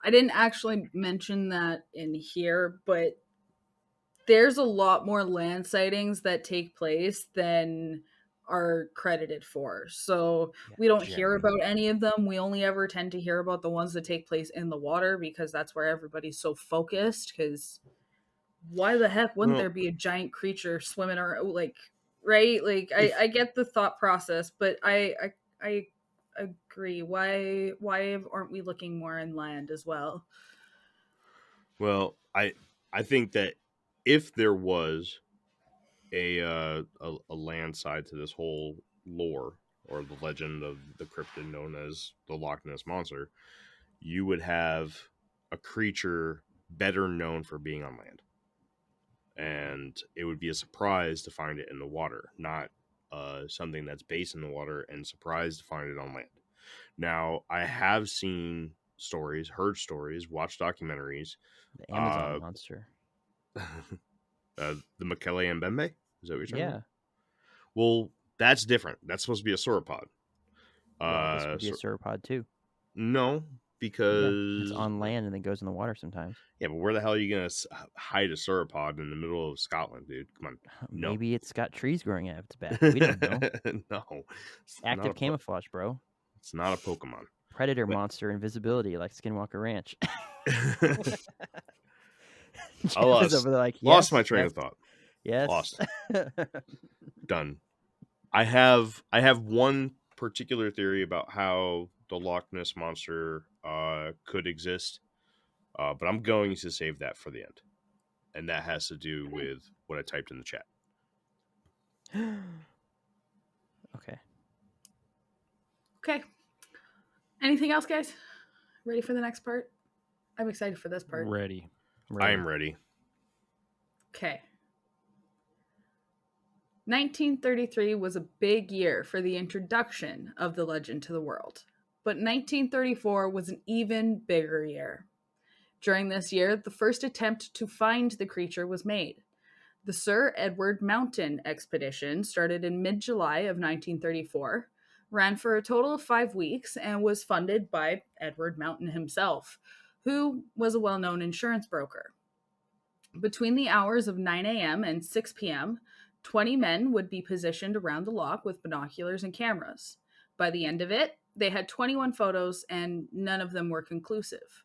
I didn't actually mention that in here, but there's a lot more land sightings that take place than are credited for. So we don't hear about any of them. We only ever tend to hear about the ones that take place in the water because that's where everybody's so focused. Because why the heck wouldn't there be a giant creature swimming around? Like, right? Like, I get the thought process, but I agree. Why aren't we looking more inland as well? Well, I think that if there was a land side to this whole lore or the legend of the cryptid known as the Loch Ness Monster, you would have a creature better known for being on land. And it would be a surprise to find it in the water, not something that's based in the water and surprised to find it on land. Now, I have seen stories, heard stories, watched documentaries. The Amazon monster. The Mekele Mbembe? Is that what you're talking about? Yeah. Well, that's different. That's supposed to be a sauropod. Well, this would be a sauropod too. No, because it's on land and then goes in the water sometimes. Yeah, but where the hell are you going to hide a sauropod in the middle of Scotland, dude? Come on. No. Maybe it's got trees growing out of its back. We don't know. No. Active camouflage, bro. It's not a Pokemon. Predator monster invisibility like Skinwalker Ranch. I lost my train of thought. Yes. Lost. Done. I have one particular theory about how the Loch Ness Monster could exist, but I'm going to save that for the end. And that has to do with what I typed in the chat. Okay. Anything else, guys? Ready for the next part? I'm excited for this part. Ready. I am ready. Okay. 1933 was a big year for the introduction of the legend to the world, but 1934 was an even bigger year. During this year, the first attempt to find the creature was made. The Sir Edward Mountain expedition started in mid-July of 1934. ran for a total of 5 weeks and was funded by Edward Mountain himself, who was a well-known insurance broker. Between the hours of 9 a.m. and 6 p.m., 20 men would be positioned around the loch with binoculars and cameras. By the end of it, they had 21 photos and none of them were conclusive.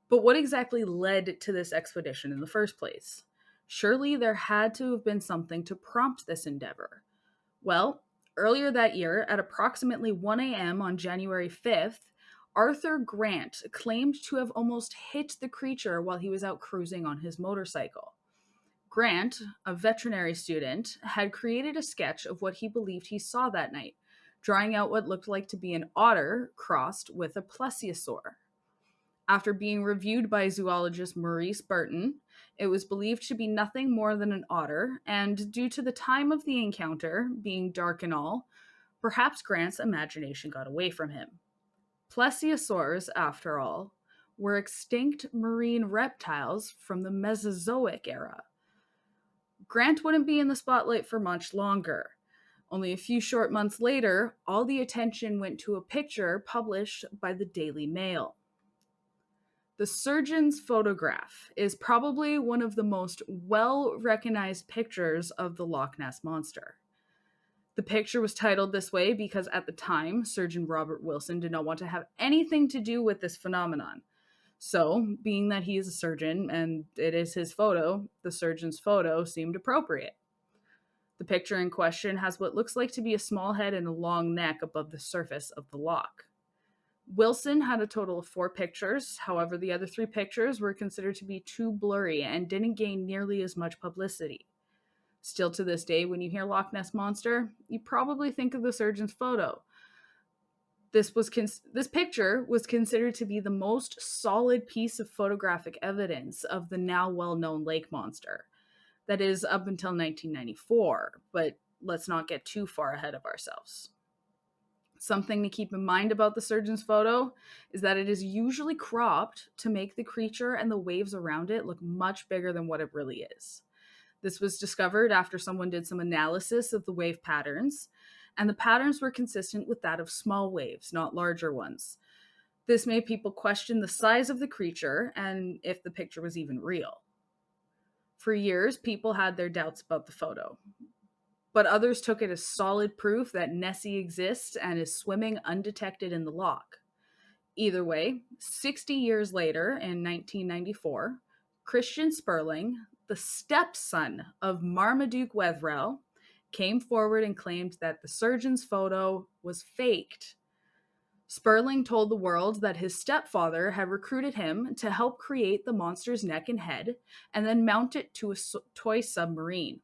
But what exactly led to this expedition in the first place? Surely there had to have been something to prompt this endeavor. Well, earlier that year, at approximately 1 a.m. on January 5th, Arthur Grant claimed to have almost hit the creature while he was out cruising on his motorcycle. Grant, a veterinary student, had created a sketch of what he believed he saw that night, drawing out what looked like to be an otter crossed with a plesiosaur. After being reviewed by zoologist Maurice Burton, it was believed to be nothing more than an otter, and due to the time of the encounter being dark and all, perhaps Grant's imagination got away from him. Plesiosaurs, after all, were extinct marine reptiles from the Mesozoic era. Grant wouldn't be in the spotlight for much longer. Only a few short months later, all the attention went to a picture published by the Daily Mail. The surgeon's photograph is probably one of the most well-recognized pictures of the Loch Ness Monster. The picture was titled this way because at the time, Surgeon Robert Wilson did not want to have anything to do with this phenomenon. So, being that he is a surgeon and it is his photo, the surgeon's photo seemed appropriate. The picture in question has what looks like to be a small head and a long neck above the surface of the loch. Wilson had a total of 4 pictures, however the other 3 pictures were considered to be too blurry and didn't gain nearly as much publicity. Still to this day, when you hear Loch Ness Monster, you probably think of the surgeon's photo. This picture was considered to be the most solid piece of photographic evidence of the now well-known lake monster. That is, up until 1994, but let's not get too far ahead of ourselves. Something to keep in mind about the surgeon's photo is that it is usually cropped to make the creature and the waves around it look much bigger than what it really is. This was discovered after someone did some analysis of the wave patterns, and the patterns were consistent with that of small waves, not larger ones. This made people question the size of the creature and if the picture was even real. For years, people had their doubts about the photo, but others took it as solid proof that Nessie exists and is swimming undetected in the loch. Either way, 60 years later, in 1994, Christian Sperling, the stepson of Marmaduke Wetherell, came forward and claimed that the surgeon's photo was faked. Sperling told the world that his stepfather had recruited him to help create the monster's neck and head and then mount it to a toy submarine.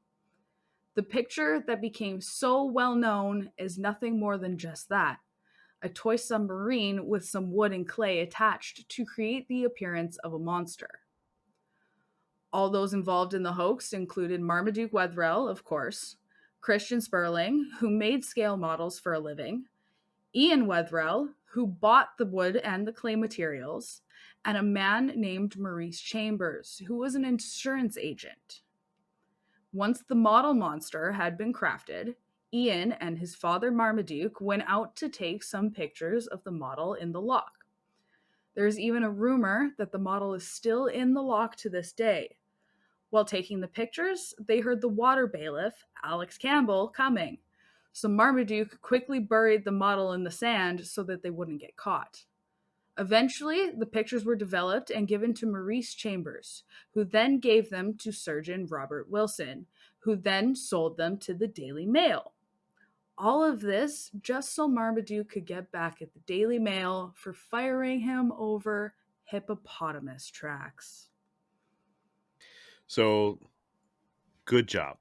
The picture that became so well known is nothing more than just that, a toy submarine with some wood and clay attached to create the appearance of a monster. All those involved in the hoax included Marmaduke Wetherell, of course, Christian Sperling, who made scale models for a living, Ian Wetherell, who bought the wood and the clay materials, and a man named Maurice Chambers, who was an insurance agent. Once the model monster had been crafted, Ian and his father Marmaduke went out to take some pictures of the model in the loch. There's even a rumor that the model is still in the loch to this day. While taking the pictures, they heard the water bailiff, Alex Campbell, coming. So Marmaduke quickly buried the model in the sand so that they wouldn't get caught. Eventually, the pictures were developed and given to Maurice Chambers, who then gave them to surgeon Robert Wilson, who then sold them to the Daily Mail. All of this just so Marmaduke could get back at the Daily Mail for firing him over hippopotamus tracks. So, good job.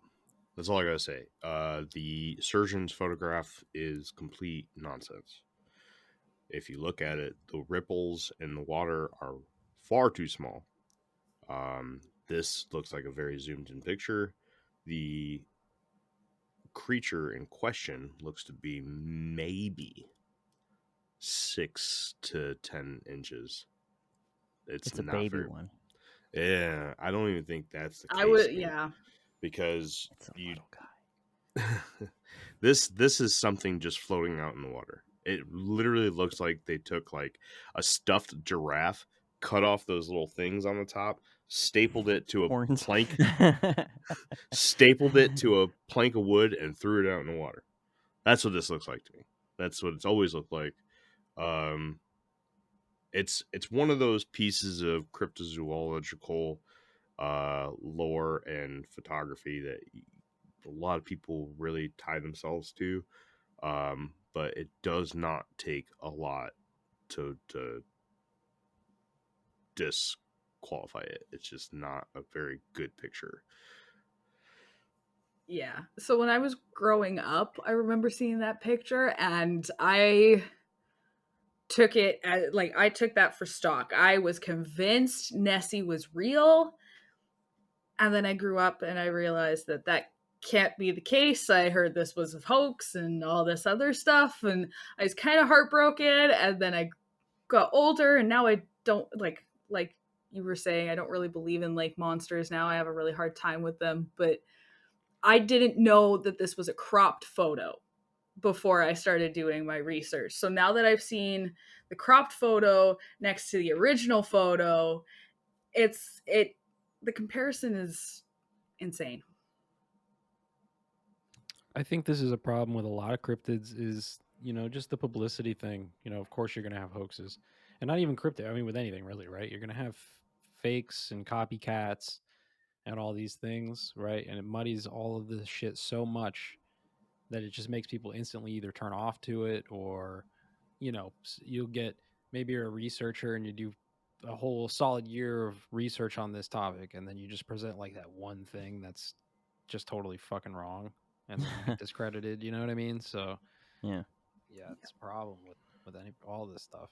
That's all I gotta say. The surgeon's photograph is complete nonsense. If you look at it, the ripples in the water are far too small. This looks like a very zoomed in picture. The creature in question looks to be maybe 6 to 10 inches. It's a not baby very, one. Yeah, I don't even think that's the case. I would, yeah. Because It's a you little guy. this is something just floating out in the water. It literally looks like they took like a stuffed giraffe, cut off those little things on the top, stapled it to a Horns. plank, stapled it to a plank of wood, and threw it out in the water. That's what this looks like to me. That's what it's always looked like. It's one of those pieces of cryptozoological lore and photography that a lot of people really tie themselves to, but it does not take a lot to disqualify it. It's just not a very good picture. Yeah. So when I was growing up, I remember seeing that picture, and I took it as, like, I took that for stock. I was convinced Nessie was real. And then I grew up and I realized that that can't be the case. I heard this was a hoax and all this other stuff, and I was kind of heartbroken. And then I got older, and now I don't like you were saying, I don't really believe in lake monsters now. I have a really hard time with them, but I didn't know that this was a cropped photo before I started doing my research. So now that I've seen the cropped photo next to the original photo, the comparison is insane. I think this is a problem with a lot of cryptids is, just the publicity thing. Of course you're going to have hoaxes. And not even cryptid. I mean, with anything really, right? You're going to have fakes and copycats and all these things, right? And it muddies all of this shit so much that it just makes people instantly either turn off to it, or, you'll get, maybe you're a researcher and you do a whole solid year of research on this topic, and then you just present like that one thing that's just totally fucking wrong, and then you get discredited. You know what I mean? So Yeah. it's a problem with all this stuff.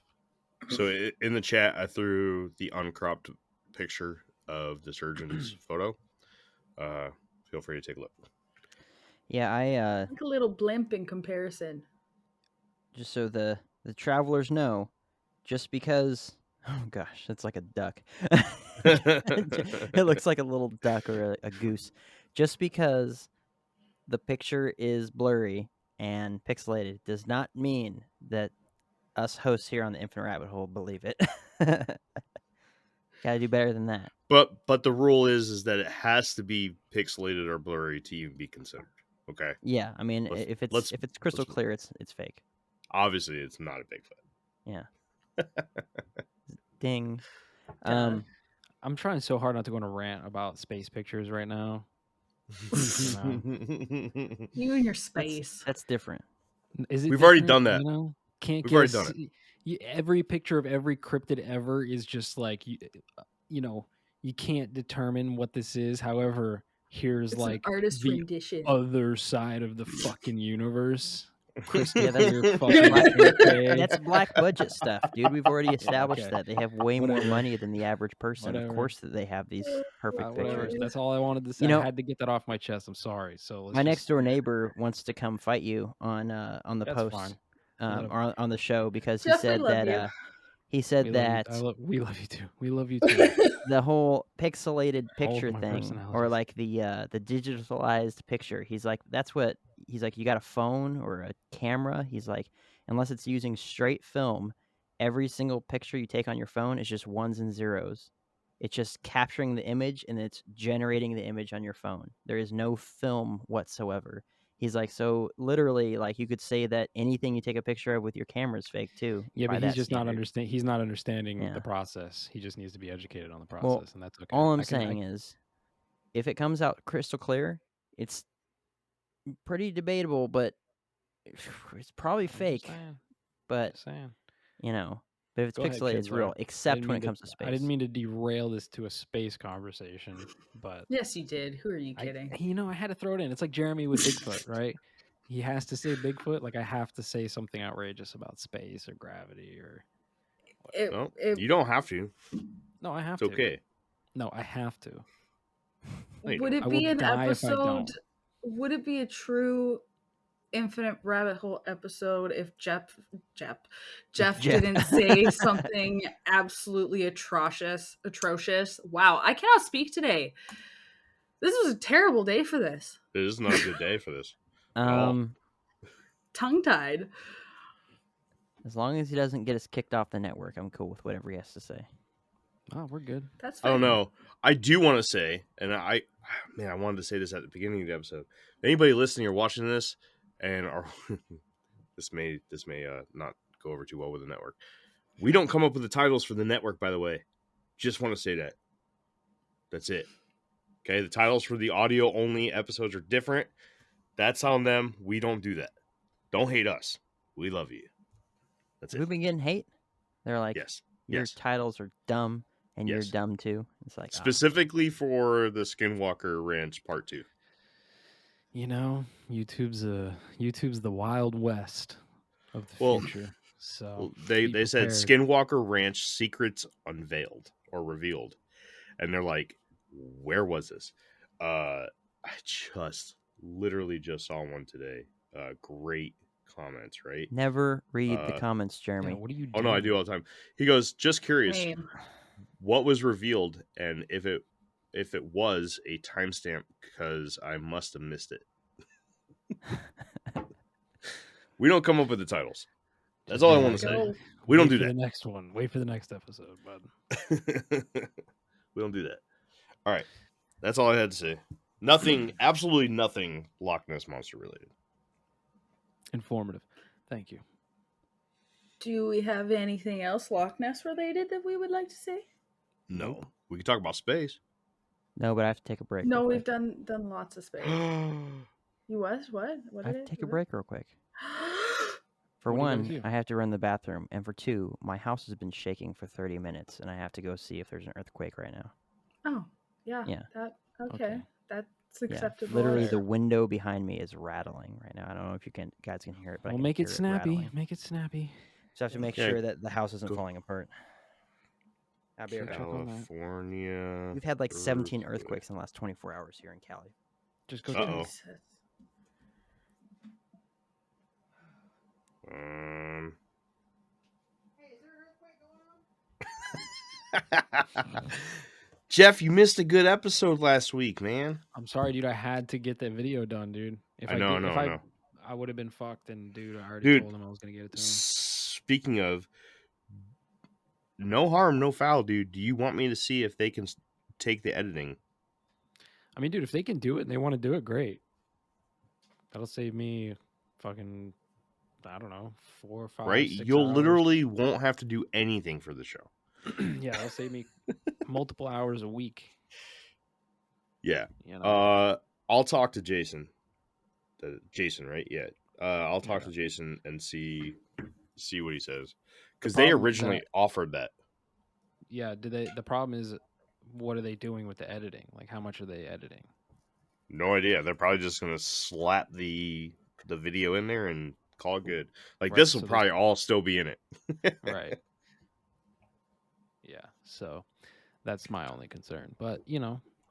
So in the chat, I threw the uncropped picture of the surgeon's photo. Feel free to take a look. Yeah, I Like a little blimp in comparison. just so the travelers know, just because, oh gosh, it's like a duck. It looks like a little duck or a goose. Just because the picture is blurry and pixelated does not mean that us hosts here on the Infinite Rabbit Hole believe it. Gotta do better than that. But the rule is that it has to be pixelated or blurry to even be considered. Okay. Yeah, I mean, if it's crystal let's- clear, it's fake. Obviously, it's not a Bigfoot. Yeah. Ding. I'm trying so hard not to go on a rant about space pictures right now. You and your space. That's different. Is it We've already different? done that. Can't We've get already done it. Every picture of every cryptid ever is just like you can't determine what this is. However, here's It's like an artist the rendition. other side of the fucking universe. Crystal Yeah, that's clear fucking black, 8K. that's black budget stuff, dude. We've already established okay. that they have way more Whatever. money than the average person. Whatever. Of course, that they have these perfect Whatever. pictures. That's all I wanted to say. I had to get that off my chest. I'm sorry. So my next door neighbor wants to come fight you on the That's post, fine. or on the show, because he Jeff, said we love that you. he said that we love you too. We love you too. the whole pixelated All of picture my thing, or personalities. like the digitalized picture, he's like, that's what he's like, you got a phone or a camera, he's like, unless it's using straight film, every single picture you take on your phone is just ones and zeros. It's just capturing the image and it's generating the image on your phone. There is no film whatsoever. He's like, so literally, like, you could say that anything you take a picture of with your camera is fake too. Yeah, but he's just not understanding. He's not understanding the process. He just needs to be educated on the process, Well, and that's okay. all I'm saying is, if it comes out crystal clear, it's pretty debatable, but it's probably fake. But but if it's pixelated, it's real. Except when it comes to space. I didn't mean to derail this to a space conversation, but yes, you did. Who are you kidding? I had to throw it in. It's like Jeremy with Bigfoot, right? He has to say Bigfoot. Like I have to say something outrageous about space or gravity or. You don't have to. No, I have to. It's okay. No, I have to. Would it be an episode? Would it be a true Infinite Rabbit Hole episode if Jeff didn't say something absolutely atrocious? Wow, I cannot speak today. This was a terrible day for this. It is not a good day for this. Tongue-tied. As long as he doesn't get us kicked off the network, I'm cool with whatever he has to say. Oh, we're good. That's I fine. don't know. I do want to say, and I wanted to say this at the beginning of the episode. Anybody listening or watching this, and are this may not go over too well with the network. We don't come up with the titles for the network, by the way. Just want to say that. That's it. Okay, the titles for the audio only episodes are different. That's on them. We don't do that. Don't hate us. We love you. That's We've it. been getting hate. They're like, Yes. your Yes. titles are dumb, and you're Yes. dumb too. It's like Specifically for the Skinwalker Ranch Part 2. You know, YouTube's the Wild West of the Well, future. So Well, they be said prepared. Skinwalker Ranch secrets unveiled or revealed, and they're like, where was this? I literally just saw one today. Great comments, right? never read the comments, Yeah, Jeremy. what are you Oh doing? no, I do all the time. He goes, just curious, Same. what was revealed, and if it was a timestamp, because I must have missed it. We don't come up with the titles. That's all I want to say. Go. We don't Wait do for that. the next one. Wait for the next episode, bud. We don't do that. All right. That's all I had to say. Nothing, absolutely nothing Loch Ness Monster related. Informative. Thank you. Do we have anything else Loch Ness related that we would like to say? No. Nope. We can talk about space. No, but I have to take a break. No, real we've quick. done lots of space. Oh, You was what? What I did have to take a what? break real quick. For What'd he go one, do? I have to run the bathroom, and for two, my house has been shaking for 30 minutes, and I have to go see if there's an earthquake right now. Oh, yeah. Yeah. That okay. Okay. That's Yeah, acceptable. literally the Fair. window behind me is rattling right now. I don't know if you guys can hear it, but I Well, can make hear it snappy. rattling. Make it snappy. So I have to make Yeah, sure that the house isn't go- falling apart. I'll be right back. Check on that. California. We've had like 17 earthquakes in the last 24 hours here in Cali. Just go Uh-oh. check. Jesus. Jeff, you missed a good episode last week, man. I'm sorry, dude. I had to get that video done, dude. If I know. I would have been fucked, and dude, I already Dude, told him I was gonna get it to him. Speaking of, no harm, no foul, dude. Do you want me to see if they can take the editing? I mean, dude, if they can do it and they want to do it, great. That'll save me fucking, I don't know, 4, 5, Right? 6 You'll hours. literally won't have to do anything for the show. Yeah, that'll save me multiple hours a week. Yeah. You know? I'll talk to Jason. Jason, right? Yeah. I'll talk Yeah. to Jason and see what he says, because The they problem is originally offered that. Yeah. The problem is, what are they doing with the editing? Like, how much are they editing? No idea. They're probably just gonna slap the video in there and call it good. Like Right, this will so probably all still be in it. Right. Yeah. So that's my only concern. But,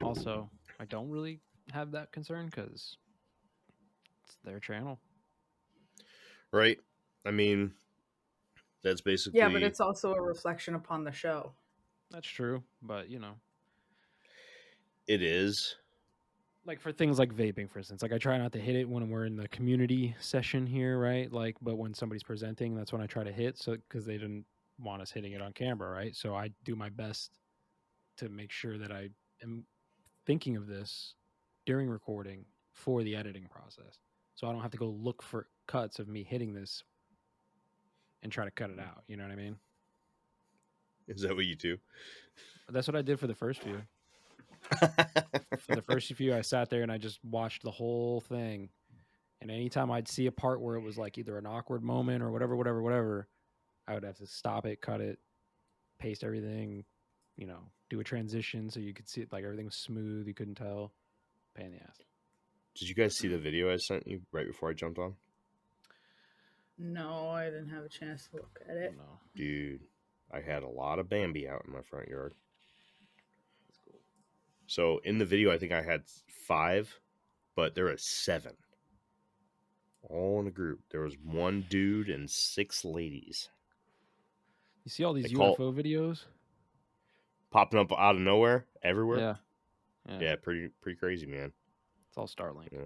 also, I don't really have that concern because it's their channel. Right? I mean, that's basically. Yeah, but it's also a reflection upon the show. That's true. But, It is. like for things like vaping, for instance, like I try not to hit it when we're in the community session here, right? Like, but when somebody's presenting, that's when I try to hit. So, because they didn't want us hitting it on camera, right? So I do my best to make sure that I am thinking of this during recording for the editing process. So I don't have to go look for cuts of me hitting this and try to cut it out. You know what I mean? Is that what you do? That's what I did for the first few. For the first few, I sat there and I just watched the whole thing. And anytime I'd see a part where it was like either an awkward moment or whatever, I would have to stop it, cut it, paste everything, do a transition so you could see it, like everything was smooth. You couldn't tell. Pain in the ass. Did you guys see the video I sent you right before I jumped on? No, I didn't have a chance to look at it. No. Dude, I had a lot of Bambi out in my front yard. So in the video, I think I had 5, but there are 7. All in a group. There was 1 dude and 6 ladies. You see all these They call- UFO videos? Popping up out of nowhere, everywhere. Yeah. Yeah, pretty crazy, man. It's all Starlink. Yeah.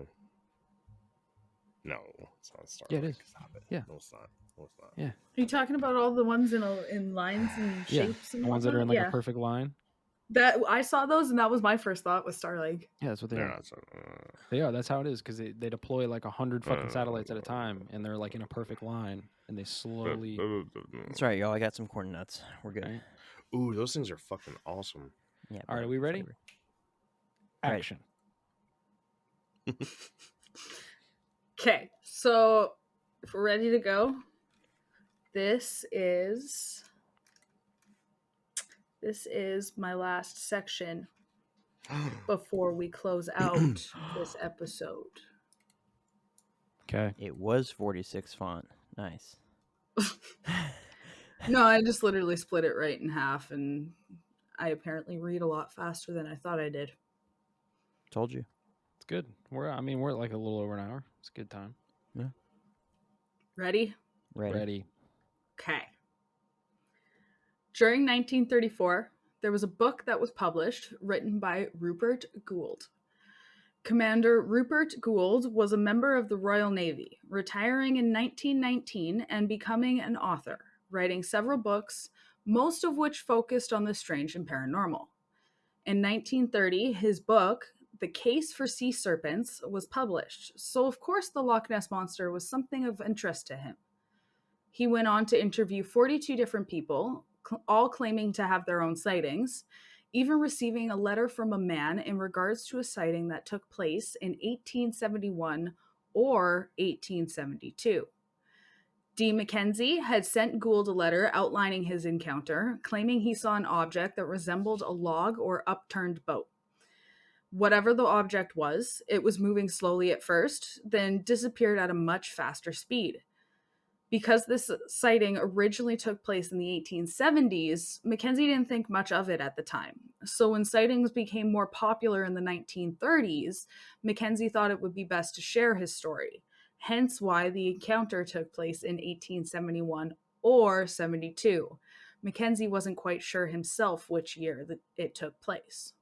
No, it's not Star Yeah, it Lake. is. Stop it. Yeah. No, it's not. No, it's not. Yeah. Are you talking about all the ones in lines and Yeah. shapes and The ones that are in whatnot? like Yeah. a perfect line. That I saw those, and that was my first thought was Star Lake. Yeah, that's what they They're are. not. They are. That's how it is because they deploy like 100 fucking satellites at a time, and they're like in a perfect line, and they slowly. That's right, y'all. I got some corn nuts. We're good. Right? Ooh, those things are fucking awesome. Yeah. All right, better are we ready? flavor. Right. Action. Okay, so if we're ready to go, this is my last section before we close out this episode. Okay. It was 46 font. Nice. No, I just literally split it right in half, and I apparently read a lot faster than I thought I did. Told you. It's good. We're at like a little over an hour. It's a good time. Ready? Ready. Okay. During 1934, there was a book that was published written by Rupert Gould. Commander Rupert Gould was a member of the Royal Navy, retiring in 1919 and becoming an author, writing several books, most of which focused on the strange and paranormal. In 1930, his book, The Case for Sea Serpents, was published, so of course the Loch Ness Monster was something of interest to him. He went on to interview 42 different people, all claiming to have their own sightings, even receiving a letter from a man in regards to a sighting that took place in 1871 or 1872. D. Mackenzie had sent Gould a letter outlining his encounter, claiming he saw an object that resembled a log or upturned boat. Whatever the object was, it was moving slowly at first, then disappeared at a much faster speed. Because this sighting originally took place in the 1870s, Mackenzie didn't think much of it at the time. So when sightings became more popular in the 1930s, Mackenzie thought it would be best to share his story. Hence why the encounter took place in 1871 or 72. Mackenzie wasn't quite sure himself which year that it took place.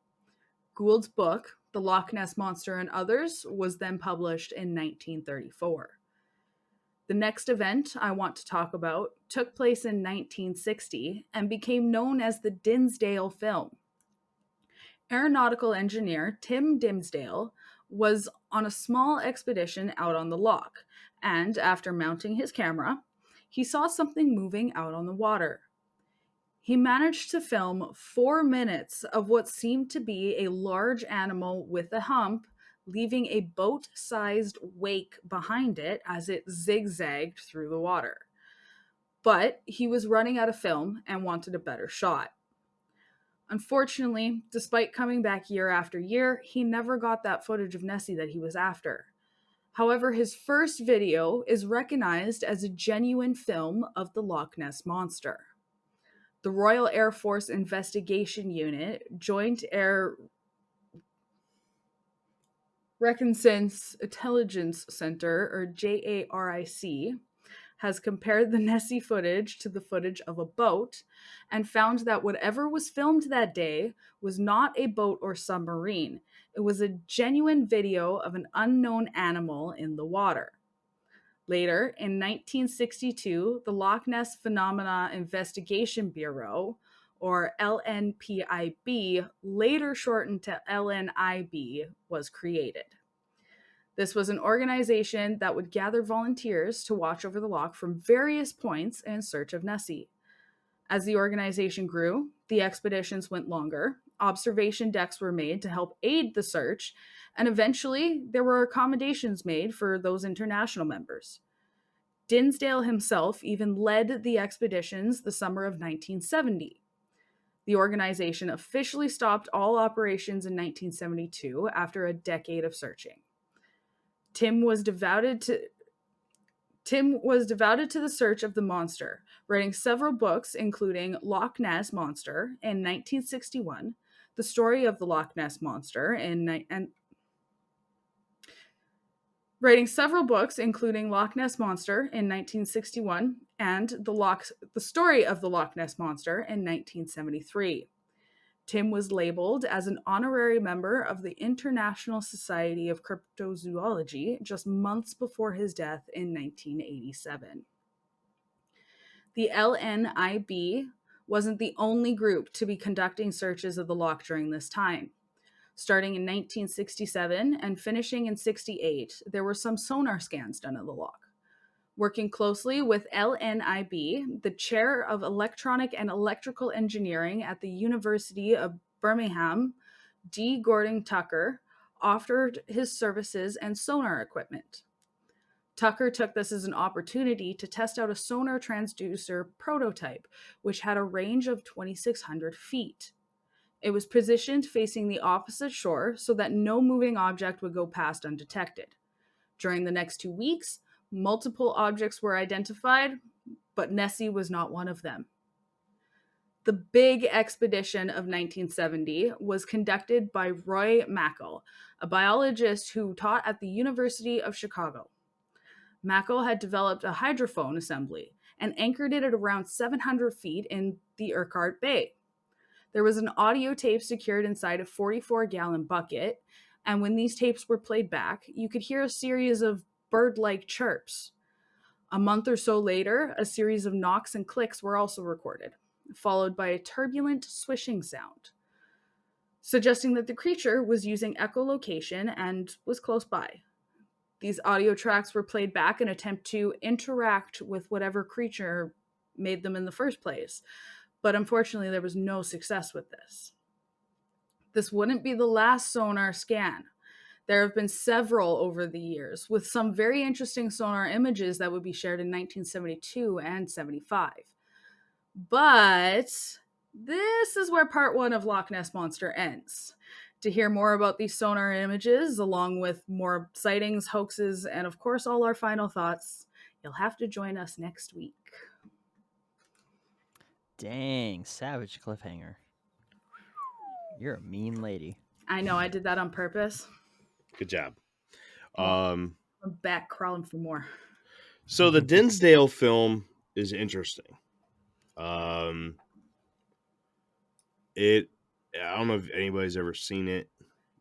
Gould's book, The Loch Ness Monster and Others, was then published in 1934. The next event I want to talk about took place in 1960 and became known as the Dinsdale film. Aeronautical engineer Tim Dinsdale was on a small expedition out on the loch, and after mounting his camera, he saw something moving out on the water. He managed to film 4 minutes of what seemed to be a large animal with a hump, leaving a boat-sized wake behind it as it zigzagged through the water. But he was running out of film and wanted a better shot. Unfortunately, despite coming back year after year, he never got that footage of Nessie that he was after. However, his first video is recognized as a genuine film of the Loch Ness Monster. The Royal Air Force Investigation Unit, Joint Air Reconnaissance Intelligence Center, or JARIC, has compared the Nessie footage to the footage of a boat and found that whatever was filmed that day was not a boat or submarine. It was a genuine video of an unknown animal in the water. Later, in 1962, the Loch Ness Phenomena Investigation Bureau, or LNPIB, later shortened to LNIB, was created. This was an organization that would gather volunteers to watch over the loch from various points in search of Nessie. As the organization grew, the expeditions went longer, observation decks were made to help aid the search, and eventually there were accommodations made for those international members. Dinsdale himself even led the expeditions the summer of 1970. The organization officially stopped all operations in 1972 after a decade of searching. Tim was devoted to the search of the monster, writing several books including Loch Ness Monster in 1961, The Story of the Loch Ness Monster writing several books including Loch Ness Monster in 1961 and The Story of the Loch Ness Monster in 1973. Tim was labeled as an honorary member of the International Society of Cryptozoology just months before his death in 1987. The LNIB wasn't the only group to be conducting searches of the loch during this time. Starting in 1967 and finishing in 68, there were some sonar scans done of the loch. Working closely with LNIB, the chair of electronic and electrical engineering at the University of Birmingham, D. Gordon Tucker, offered his services and sonar equipment. Tucker took this as an opportunity to test out a sonar transducer prototype, which had a range of 2,600 feet. It was positioned facing the opposite shore so that no moving object would go past undetected. During the next 2 weeks, multiple objects were identified, but Nessie was not one of them. The big expedition of 1970 was conducted by Roy Mackal, a biologist who taught at the University of Chicago. Mackal had developed a hydrophone assembly and anchored it at around 700 feet in the Urquhart Bay. There was an audio tape secured inside a 44-gallon bucket, and when these tapes were played back, you could hear a series of bird-like chirps. A month or so later, a series of knocks and clicks were also recorded, followed by a turbulent swishing sound, suggesting that the creature was using echolocation and was close by. These audio tracks were played back in an attempt to interact with whatever creature made them in the first place, but unfortunately there was no success with this. This wouldn't be the last sonar scan. There have been several over the years, with some very interesting sonar images that would be shared in 1972 and 75. But this is where part 1 of Loch Ness Monster ends. To hear more about these sonar images, along with more sightings, hoaxes, and of course all our final thoughts, you'll have to join us next week. Dang, savage cliffhanger. You're a mean lady. I know, I did that on purpose. Good job. I'm back crawling for more. So the Dinsdale film is interesting. I don't know if anybody's ever seen it.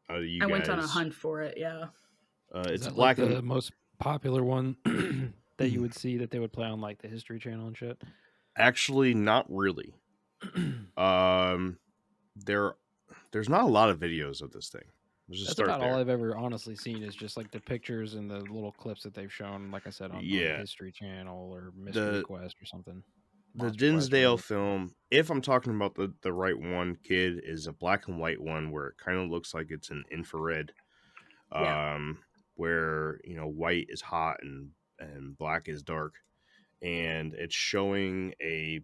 I went on a hunt for it, yeah. It's black like the most popular one that you would see that they would play on like the History Channel and shit. Actually, not really. There's not a lot of videos of this thing. That's about all I've ever honestly seen is just like the pictures and the little clips that they've shown, like I said, on the History Channel or Mystery Quest or something. The Dinsdale film, if I'm talking about the right one, kid, is a black and white one where it kind of looks like it's an infrared, where white is hot and black is dark, and it's showing I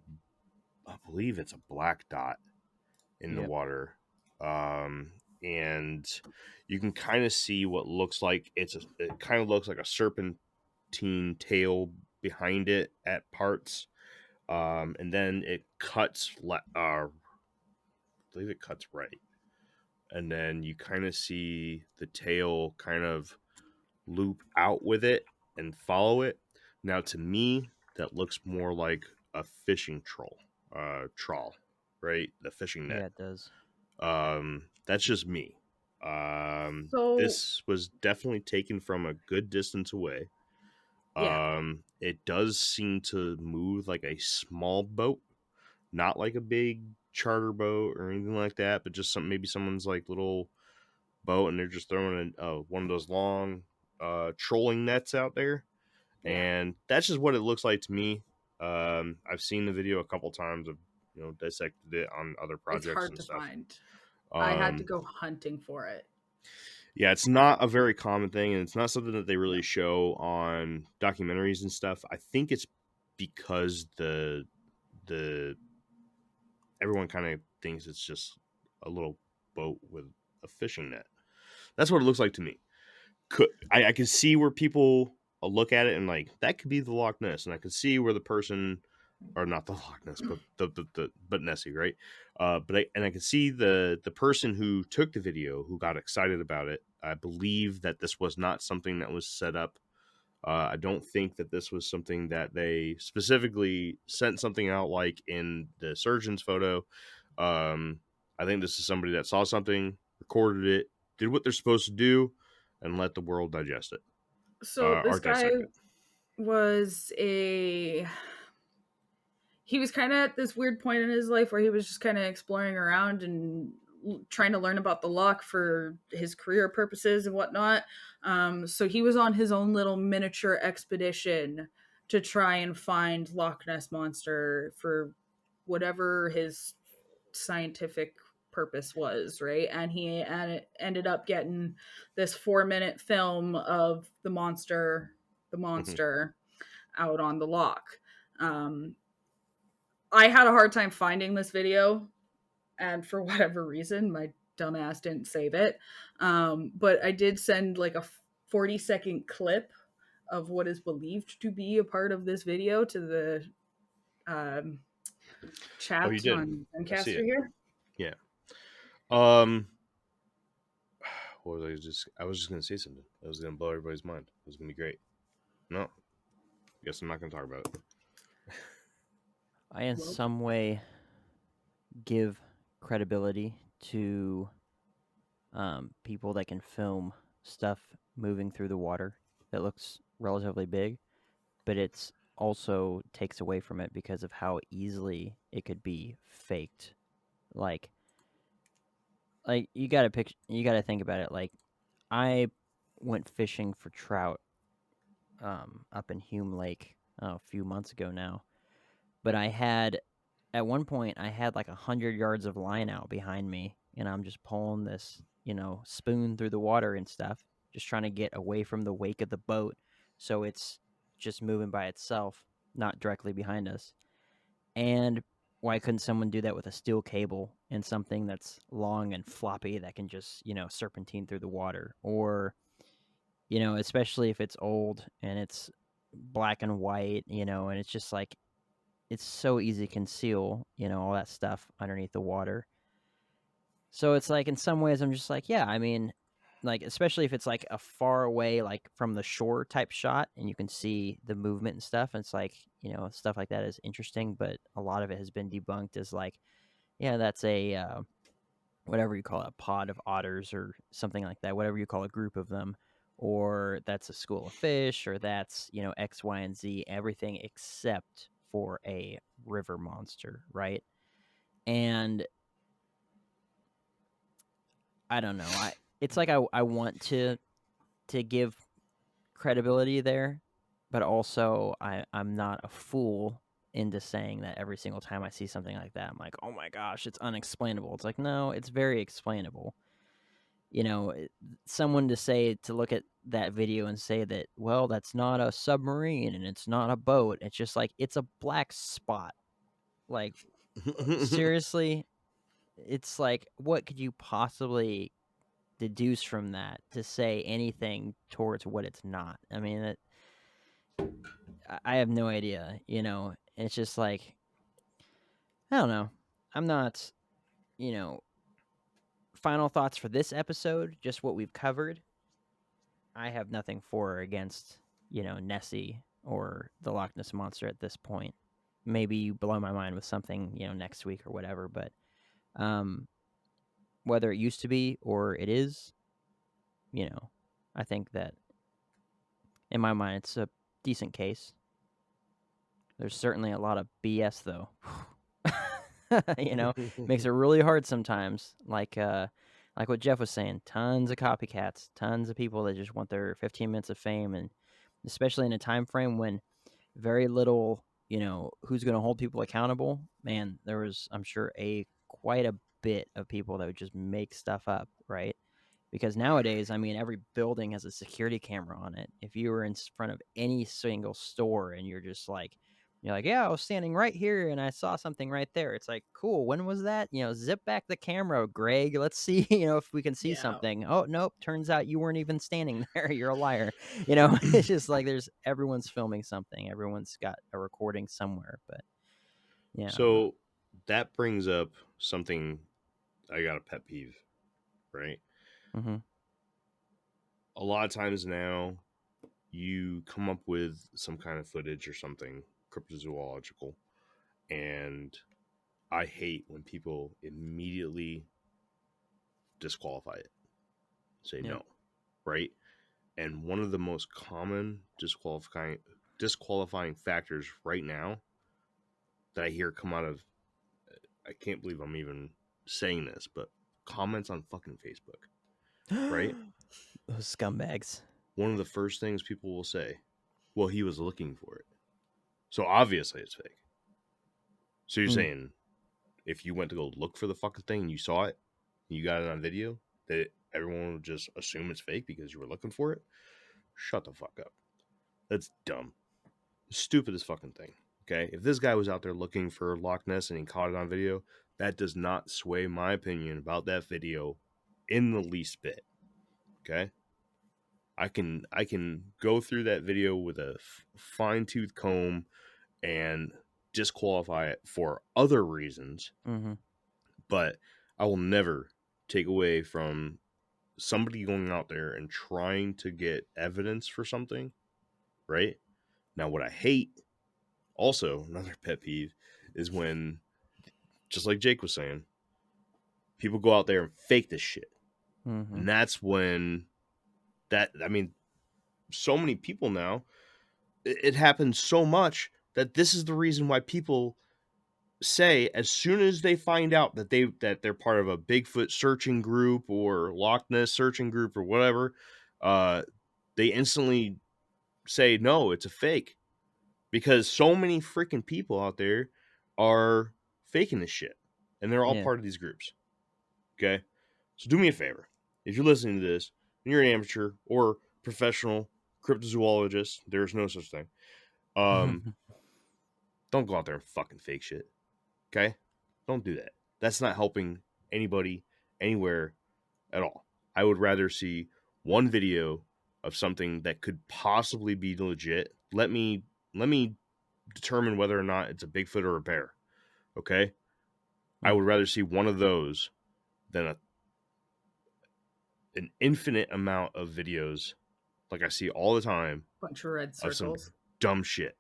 believe it's a black dot in the water, and you can kind of see what looks like it kind of looks like a serpentine tail behind it at parts. And then it cuts, I believe it cuts right. And then you kind of see the tail kind of loop out with it and follow it. Now, to me, that looks more like a fishing trawl, right? The fishing net. Yeah, it does. That's just me. This was definitely taken from a good distance away. It does seem to move like a small boat, not like a big charter boat or anything like that, but just maybe someone's like little boat and they're just throwing one of those long trolling nets out there, and that's just what it looks like to me. I've seen the video a couple times of dissected it on other projects. It's hard to find. I had to go hunting for it. Yeah, it's not a very common thing, and it's not something that they really show on documentaries and stuff. I think it's because the everyone kind of thinks it's just a little boat with a fishing net. That's what it looks like to me. I can see where people look at it and like that could be the Loch Ness, and I can see where the person, or not the Loch Ness, but Nessie, right? But I can see the person who took the video who got excited about it. I believe that this was not something that was set up. I don't think that this was something that they specifically sent something out like in the surgeon's photo. I I think this is somebody that saw something, recorded it, did what they're supposed to do, and let the world digest it. So this or guy dissect it. was he was kind of at this weird point in his life where he was just kind of exploring around and trying to learn about the loch for his career purposes and whatnot. So he was on his own little miniature expedition to try and find Loch Ness Monster for whatever his scientific purpose was, right? And he ended up getting this 4-minute film of the monster out on the loch. I had a hard time finding this video, and for whatever reason, my dumbass didn't save it. But I did send like a 40-second clip of what is believed to be a part of this video to the chat you did. on I see Zencaster it. here. Yeah. What was I was just gonna say something. That was gonna blow everybody's mind. It was gonna be great. No. Guess I'm not gonna talk about it. I in some way give credibility to people that can film stuff moving through the water that looks relatively big, but it's also takes away from it because of how easily it could be faked. Like you gotta think about it. Like, I went fishing for trout up in Hume Lake a few months ago now, but at one point I had like 100 yards of line out behind me, and I'm just pulling this, spoon through the water and stuff, just trying to get away from the wake of the boat, so it's just moving by itself, not directly behind us. And why couldn't someone do that with a steel cable and something that's long and floppy that can just, serpentine through the water? Or, especially if it's old and it's black and white, and it's just like, it's so easy to conceal, all that stuff underneath the water. So it's like, in some ways, I'm just like, yeah, I mean, like, especially if it's like a far away, like from the shore type shot, and you can see the movement and stuff. And it's like, stuff like that is interesting, but a lot of it has been debunked as like, yeah, that's a whatever you call it, a pod of otters or something like that, whatever you call a group of them, or that's a school of fish, or that's, X, Y, and Z, everything except for a river monster, right? And I don't know. It's like I want to give credibility there, but also I'm not a fool into saying that every single time I see something like that, I'm like, oh my gosh, it's unexplainable. It's like, no, it's very explainable. Someone to look at that video and say that, well, that's not a submarine and it's not a boat. It's just like, it's a black spot. Like, seriously, it's like, what could you possibly deduce from that to say anything towards what it's not? I mean, I have no idea, It's just like, I don't know. I'm not, final thoughts for this episode, just what we've covered. I have nothing for or against, Nessie or the Loch Ness Monster at this point. Maybe you blow my mind with something, next week or whatever, but whether it used to be or it is, I think that in my mind it's a decent case. There's certainly a lot of BS though. Makes it really hard sometimes. Like what Jeff was saying, tons of copycats, tons of people that just want their 15 minutes of fame, and especially in a time frame when very little, who's going to hold people accountable. Man, there was, I'm sure, quite a bit of people that would just make stuff up, right? Because nowadays, I mean, every building has a security camera on it. If you were in front of any single store and you're like, yeah, I was standing right here and I saw something right there. It's like, cool. When was that? Zip back the camera, Greg. Let's see, if we can see something. Oh, nope. Turns out you weren't even standing there. You're a liar. It's just like everyone's filming something. Everyone's got a recording somewhere. But yeah. So that brings up something. I got a pet peeve, right? Mm-hmm. A lot of times now, you come up with some kind of footage or something cryptozoological, and I hate when people immediately disqualify it. Say Yeah. no, right? And one of the most common disqualifying factors right now that I hear come out of, I can't believe I'm even saying this, but comments on fucking Facebook, right? Those scumbags. One of the first things people will say, well, he was looking for it. So obviously it's fake. So you're saying if you went to go look for the fucking thing and you saw it, and you got it on video, that everyone would just assume it's fake because you were looking for it? Shut the fuck up. That's dumb. Stupidest fucking thing. Okay? If this guy was out there looking for Loch Ness and he caught it on video, that does not sway my opinion about that video in the least bit. Okay? I can go through that video with a fine-tooth comb and disqualify it for other reasons, but I will never take away from somebody going out there and trying to get evidence for something, right? Now, what I hate, also, another pet peeve, is when, just like Jake was saying, people go out there and fake this shit. And that's when so many people now, it happens so much that this is the reason why people say, as soon as they find out that they're part of a Bigfoot searching group or Loch Ness searching group or whatever, they instantly say, no, it's a fake, because so many freaking people out there are faking this shit, and they're all part of these groups. Okay, so do me a favor, if you're listening to this and you're an amateur or professional cryptozoologist, there's no such thing. Don't go out there and fucking fake shit. Okay? Don't do that. That's not helping anybody anywhere at all. I would rather see one video of something that could possibly be legit. Let me determine whether or not it's a Bigfoot or a bear. Okay? I would rather see one of those than an infinite amount of videos like I see all the time. Bunch of red circles. Of some dumb shit.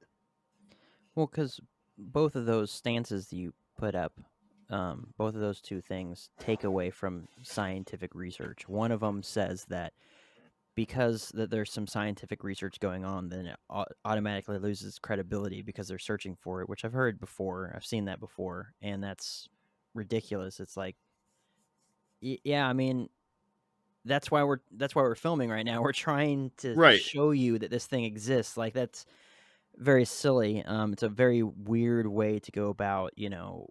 Well, because both of those stances that you put up, both of those two things take away from scientific research. One of them says that because there's some scientific research going on, then it automatically loses credibility because they're searching for it, which I've heard before. I've seen that before, and that's ridiculous. It's like, yeah, I mean, that's why we're filming right now. We're trying to show you that this thing exists. Like, that's very silly. It's a very weird way to go about,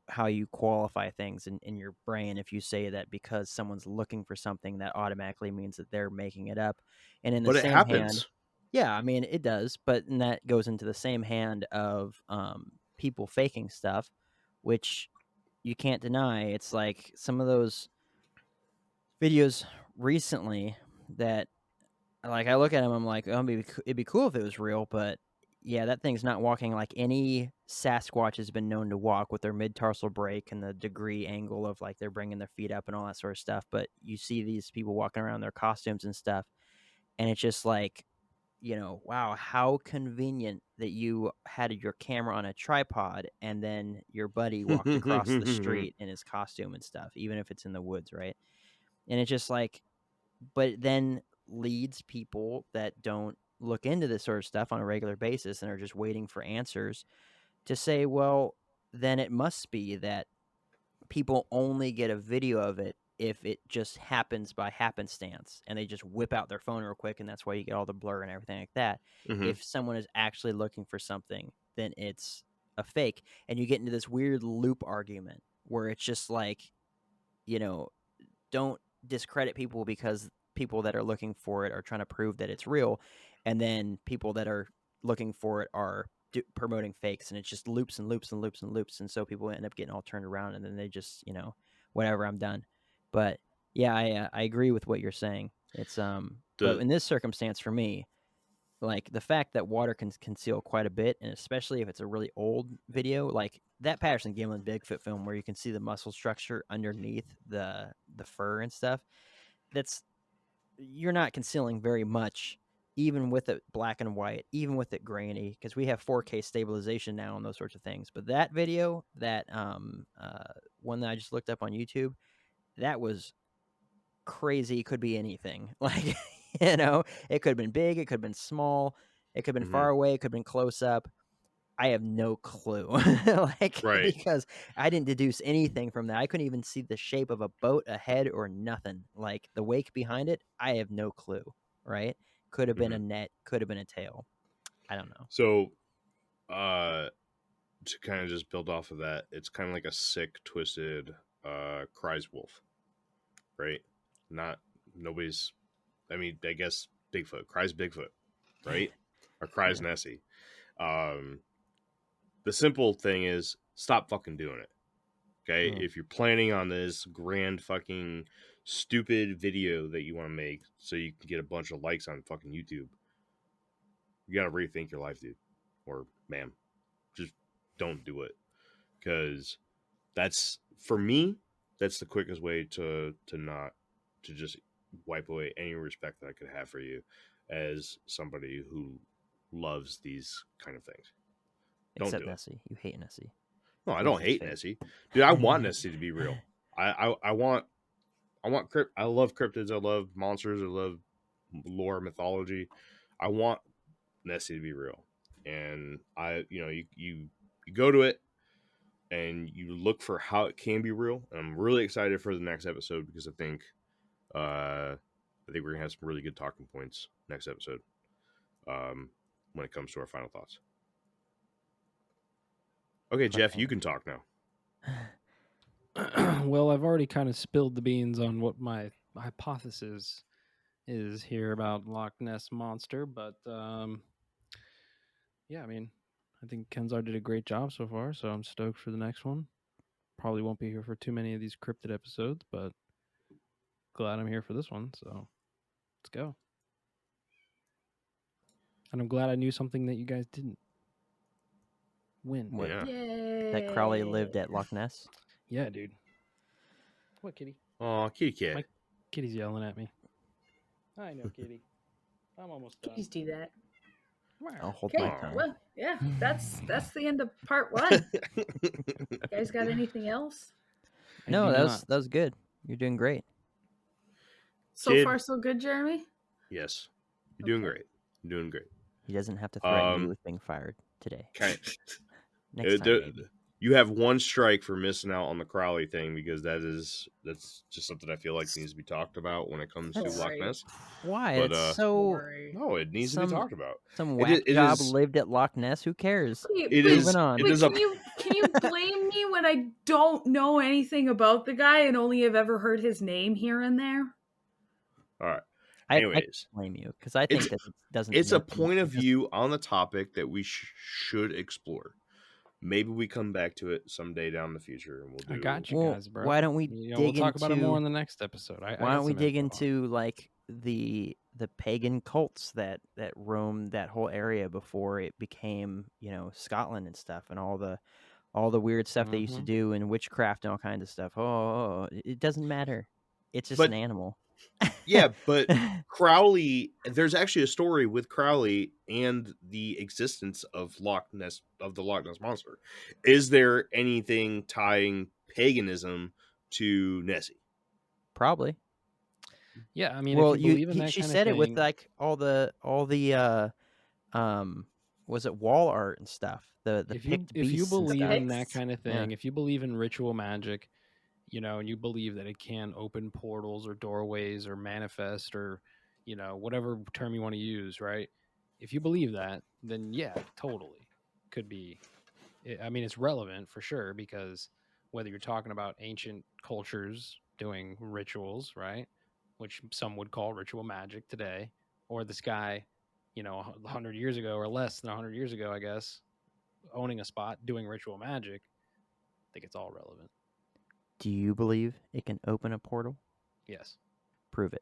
how you qualify things in your brain. If you say that because someone's looking for something, that automatically means that they're making it up. And in the same hand, yeah, I mean, it does. But that goes into the same hand of people faking stuff, which you can't deny. It's like some of those videos recently that, like, I look at them, I'm like, oh, it'd be cool if it was real, but yeah, that thing's not walking like any Sasquatch has been known to walk, with their mid-tarsal break and the degree angle of, like, they're bringing their feet up and all that sort of stuff. But you see these people walking around in their costumes and stuff, and it's just like, wow, how convenient that you had your camera on a tripod and then your buddy walked across the street in his costume and stuff, even if it's in the woods, right? And it's just like, but then leads people that don't look into this sort of stuff on a regular basis and are just waiting for answers to say, well, then it must be that people only get a video of it if it just happens by happenstance, and they just whip out their phone real quick, and that's why you get all the blur and everything like that. If someone is actually looking for something, then it's a fake. And you get into this weird loop argument where it's just like, don't discredit people because people that are looking for it are trying to prove that it's real, and then people that are looking for it are promoting fakes, and it just loops and loops and loops and loops, and so people end up getting all turned around, and then they just, whatever, I'm done. But yeah, I agree with what you're saying. It's but in this circumstance for me, like, the fact that water can conceal quite a bit, and especially if it's a really old video, like that Patterson Gimlin Bigfoot film where you can see the muscle structure underneath the fur and stuff, you're not concealing very much, even with it black and white, even with it grainy, because we have 4K stabilization now and those sorts of things. But that video, that one that I just looked up on YouTube, that was crazy. It could be anything. Like, you know, it could have been big. It could have been small. It could have been Mhm. far away. It could have been close up. I have no clue. Like, Right. because I didn't deduce anything from that. I couldn't even see the shape of a boat ahead or nothing. Like the wake behind it, I have no clue. Right? Could have been a net. Could have been a tail. I don't know. So, to kind of just build off of that, it's kind of like a sick, twisted, cries wolf, right? Not nobody's. I mean, I guess Bigfoot cries Bigfoot, right? Or cries Yeah. Nessie. The simple thing is stop fucking doing it. Okay, Mm. if you're planning on this grand fucking stupid video that you want to make so you can get a bunch of likes on fucking YouTube, you gotta rethink your life, dude, or ma'am. Just don't do it, because that's, for me, that's the quickest way to just wipe away any respect that I could have for you as somebody who loves these kind of things. Don't Except do it. Nessie. You hate Nessie. No, I Who's don't his hate fate? Nessie, dude. I want Nessie to be real. I want I love cryptids. I love monsters. I love lore, mythology. I want Nessie to be real, and you go to it and you look for how it can be real. And I'm really excited for the next episode because I think we're gonna have some really good talking points next episode. When it comes to our final thoughts. Okay, Jeff, you can talk now. Well, I've already kind of spilled the beans on what my hypothesis is here about Loch Ness Monster, but yeah, I mean, I think Kenzar did a great job so far, so I'm stoked for the next one. Probably won't be here for too many of these cryptid episodes, but glad I'm here for this one, so let's go. And I'm glad I knew something that you guys didn't. Win. What? Yeah. Yay. That Crowley lived at Loch Ness? Yeah, dude. What, kitty? Oh, kitty cat. My kitty's yelling at me. I know, kitty. I'm almost done. Kitties do that. I'll hold Okay, my tongue. well, yeah, that's the end of part 1. You guys got anything else? No, that was good. You're doing great. So Kid. far, so good, Jeremy? Yes, you're doing Okay. great. You're doing great. He doesn't have to threaten you with being fired today. Okay. Next time, maybe. You have one strike for missing out on the Crowley thing, because that's just something I feel like needs to be talked about when it comes to That's Loch right. Ness. Why? But, It's so... Sorry. No, it needs to be talked about. Some It whack is- job it is- lived at Loch Ness. Who cares? It Please, is. Moving on. It Wait, is a. can you blame me when I don't know anything about the guy and only have ever heard his name here and there? All right. I Anyways, blame you because I think It's- that it doesn't. it's a nothing. point of It just- view on the topic that we should explore. Maybe we come back to it someday down in the future, and we'll do. I got you Well, guys, bro. why don't we We'll dig talk about it into- more in the next episode. Why don't we dig into like the pagan cults that roamed that whole area before it became, Scotland and stuff, and all the weird stuff they used to do, and witchcraft and all kinds of stuff. Oh, it doesn't matter. It's just But- an animal. Yeah, but Crowley. There's actually a story with Crowley and the existence of the Loch Ness Monster. Is there anything tying paganism to Nessie? Probably. Yeah, I mean, Well, if you believe in that she kind said of it with thing- like all the was it wall art and stuff? The if you Pictish if you Beasts and believe stuff. in that Picts? kind of Yeah. thing, if you believe in ritual magic, and you believe that it can open portals or doorways or manifest or whatever term you want to use, right? If you believe that, then yeah, totally could be. I mean, it's relevant for sure, because whether you're talking about ancient cultures doing rituals, right, which some would call ritual magic today, or this guy, 100 years ago or less than 100 years ago, I guess, owning a spot doing ritual magic, I think it's all relevant. Do you believe it can open a portal? Yes. Prove it.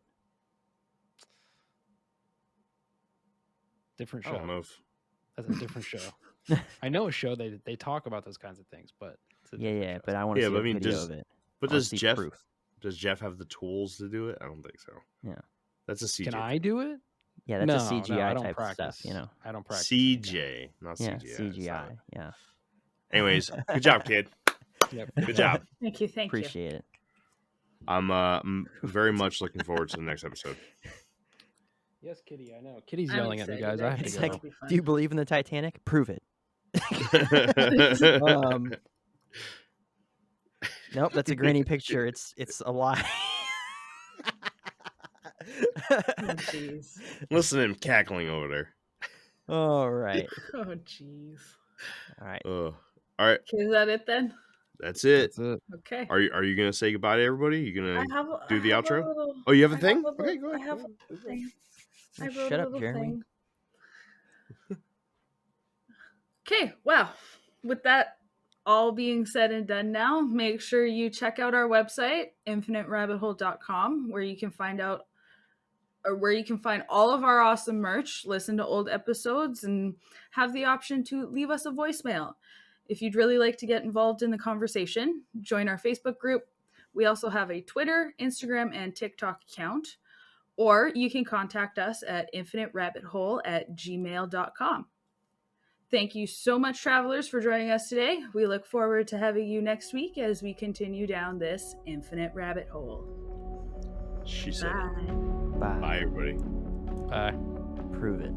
Different I show. don't know if That's a different show. I know a show they talk about those kinds of things, but it's a different show. But I want to Yeah, see but a I mean, video does- of it. But I wanna does see Jeff proof. have the tools to do it? I don't think so. Yeah. That's a CJ. Can I do it? Yeah, that's no, a CGI I don't type practice. stuff, I don't practice. CJ, not Yeah, CGI. It's CGI. not- Yeah. Anyways, good job, kid. Yep. Good job. Thank you. Appreciate it. I'm very much looking forward to the next episode. Yes, Kitty, I know. Kitty's I'm yelling at me, excited. guys. I have It's to like, go. It'll be fun. do you believe in the Titanic? Prove it. Nope, that's a grainy picture. It's a lie. Oh, jeez. Listen to him cackling over there. All right. Oh, jeez. All right. All right, Okay, is that it then? that's it. That's it. Okay. Are you gonna say goodbye to everybody? You gonna do the outro? Little, Oh, you have a I thing? have a Okay, little- go ahead. I have go a ahead. thing. Oh, I wrote shut a up, little Jeremy. thing. Okay, wow. With that all being said and done now, make sure you check out our website, infiniterabbithole.com, where you can find all of our awesome merch, listen to old episodes, and have the option to leave us a voicemail. If you'd really like to get involved in the conversation, join our Facebook group. We also have a Twitter, Instagram, and TikTok account. Or you can contact us at infiniterabbithole@gmail.com. Thank you so much, travelers, for joining us today. We look forward to having you next week as we continue down this infinite rabbit hole. She said Bye. it. Bye. Bye, everybody. Bye. Prove it.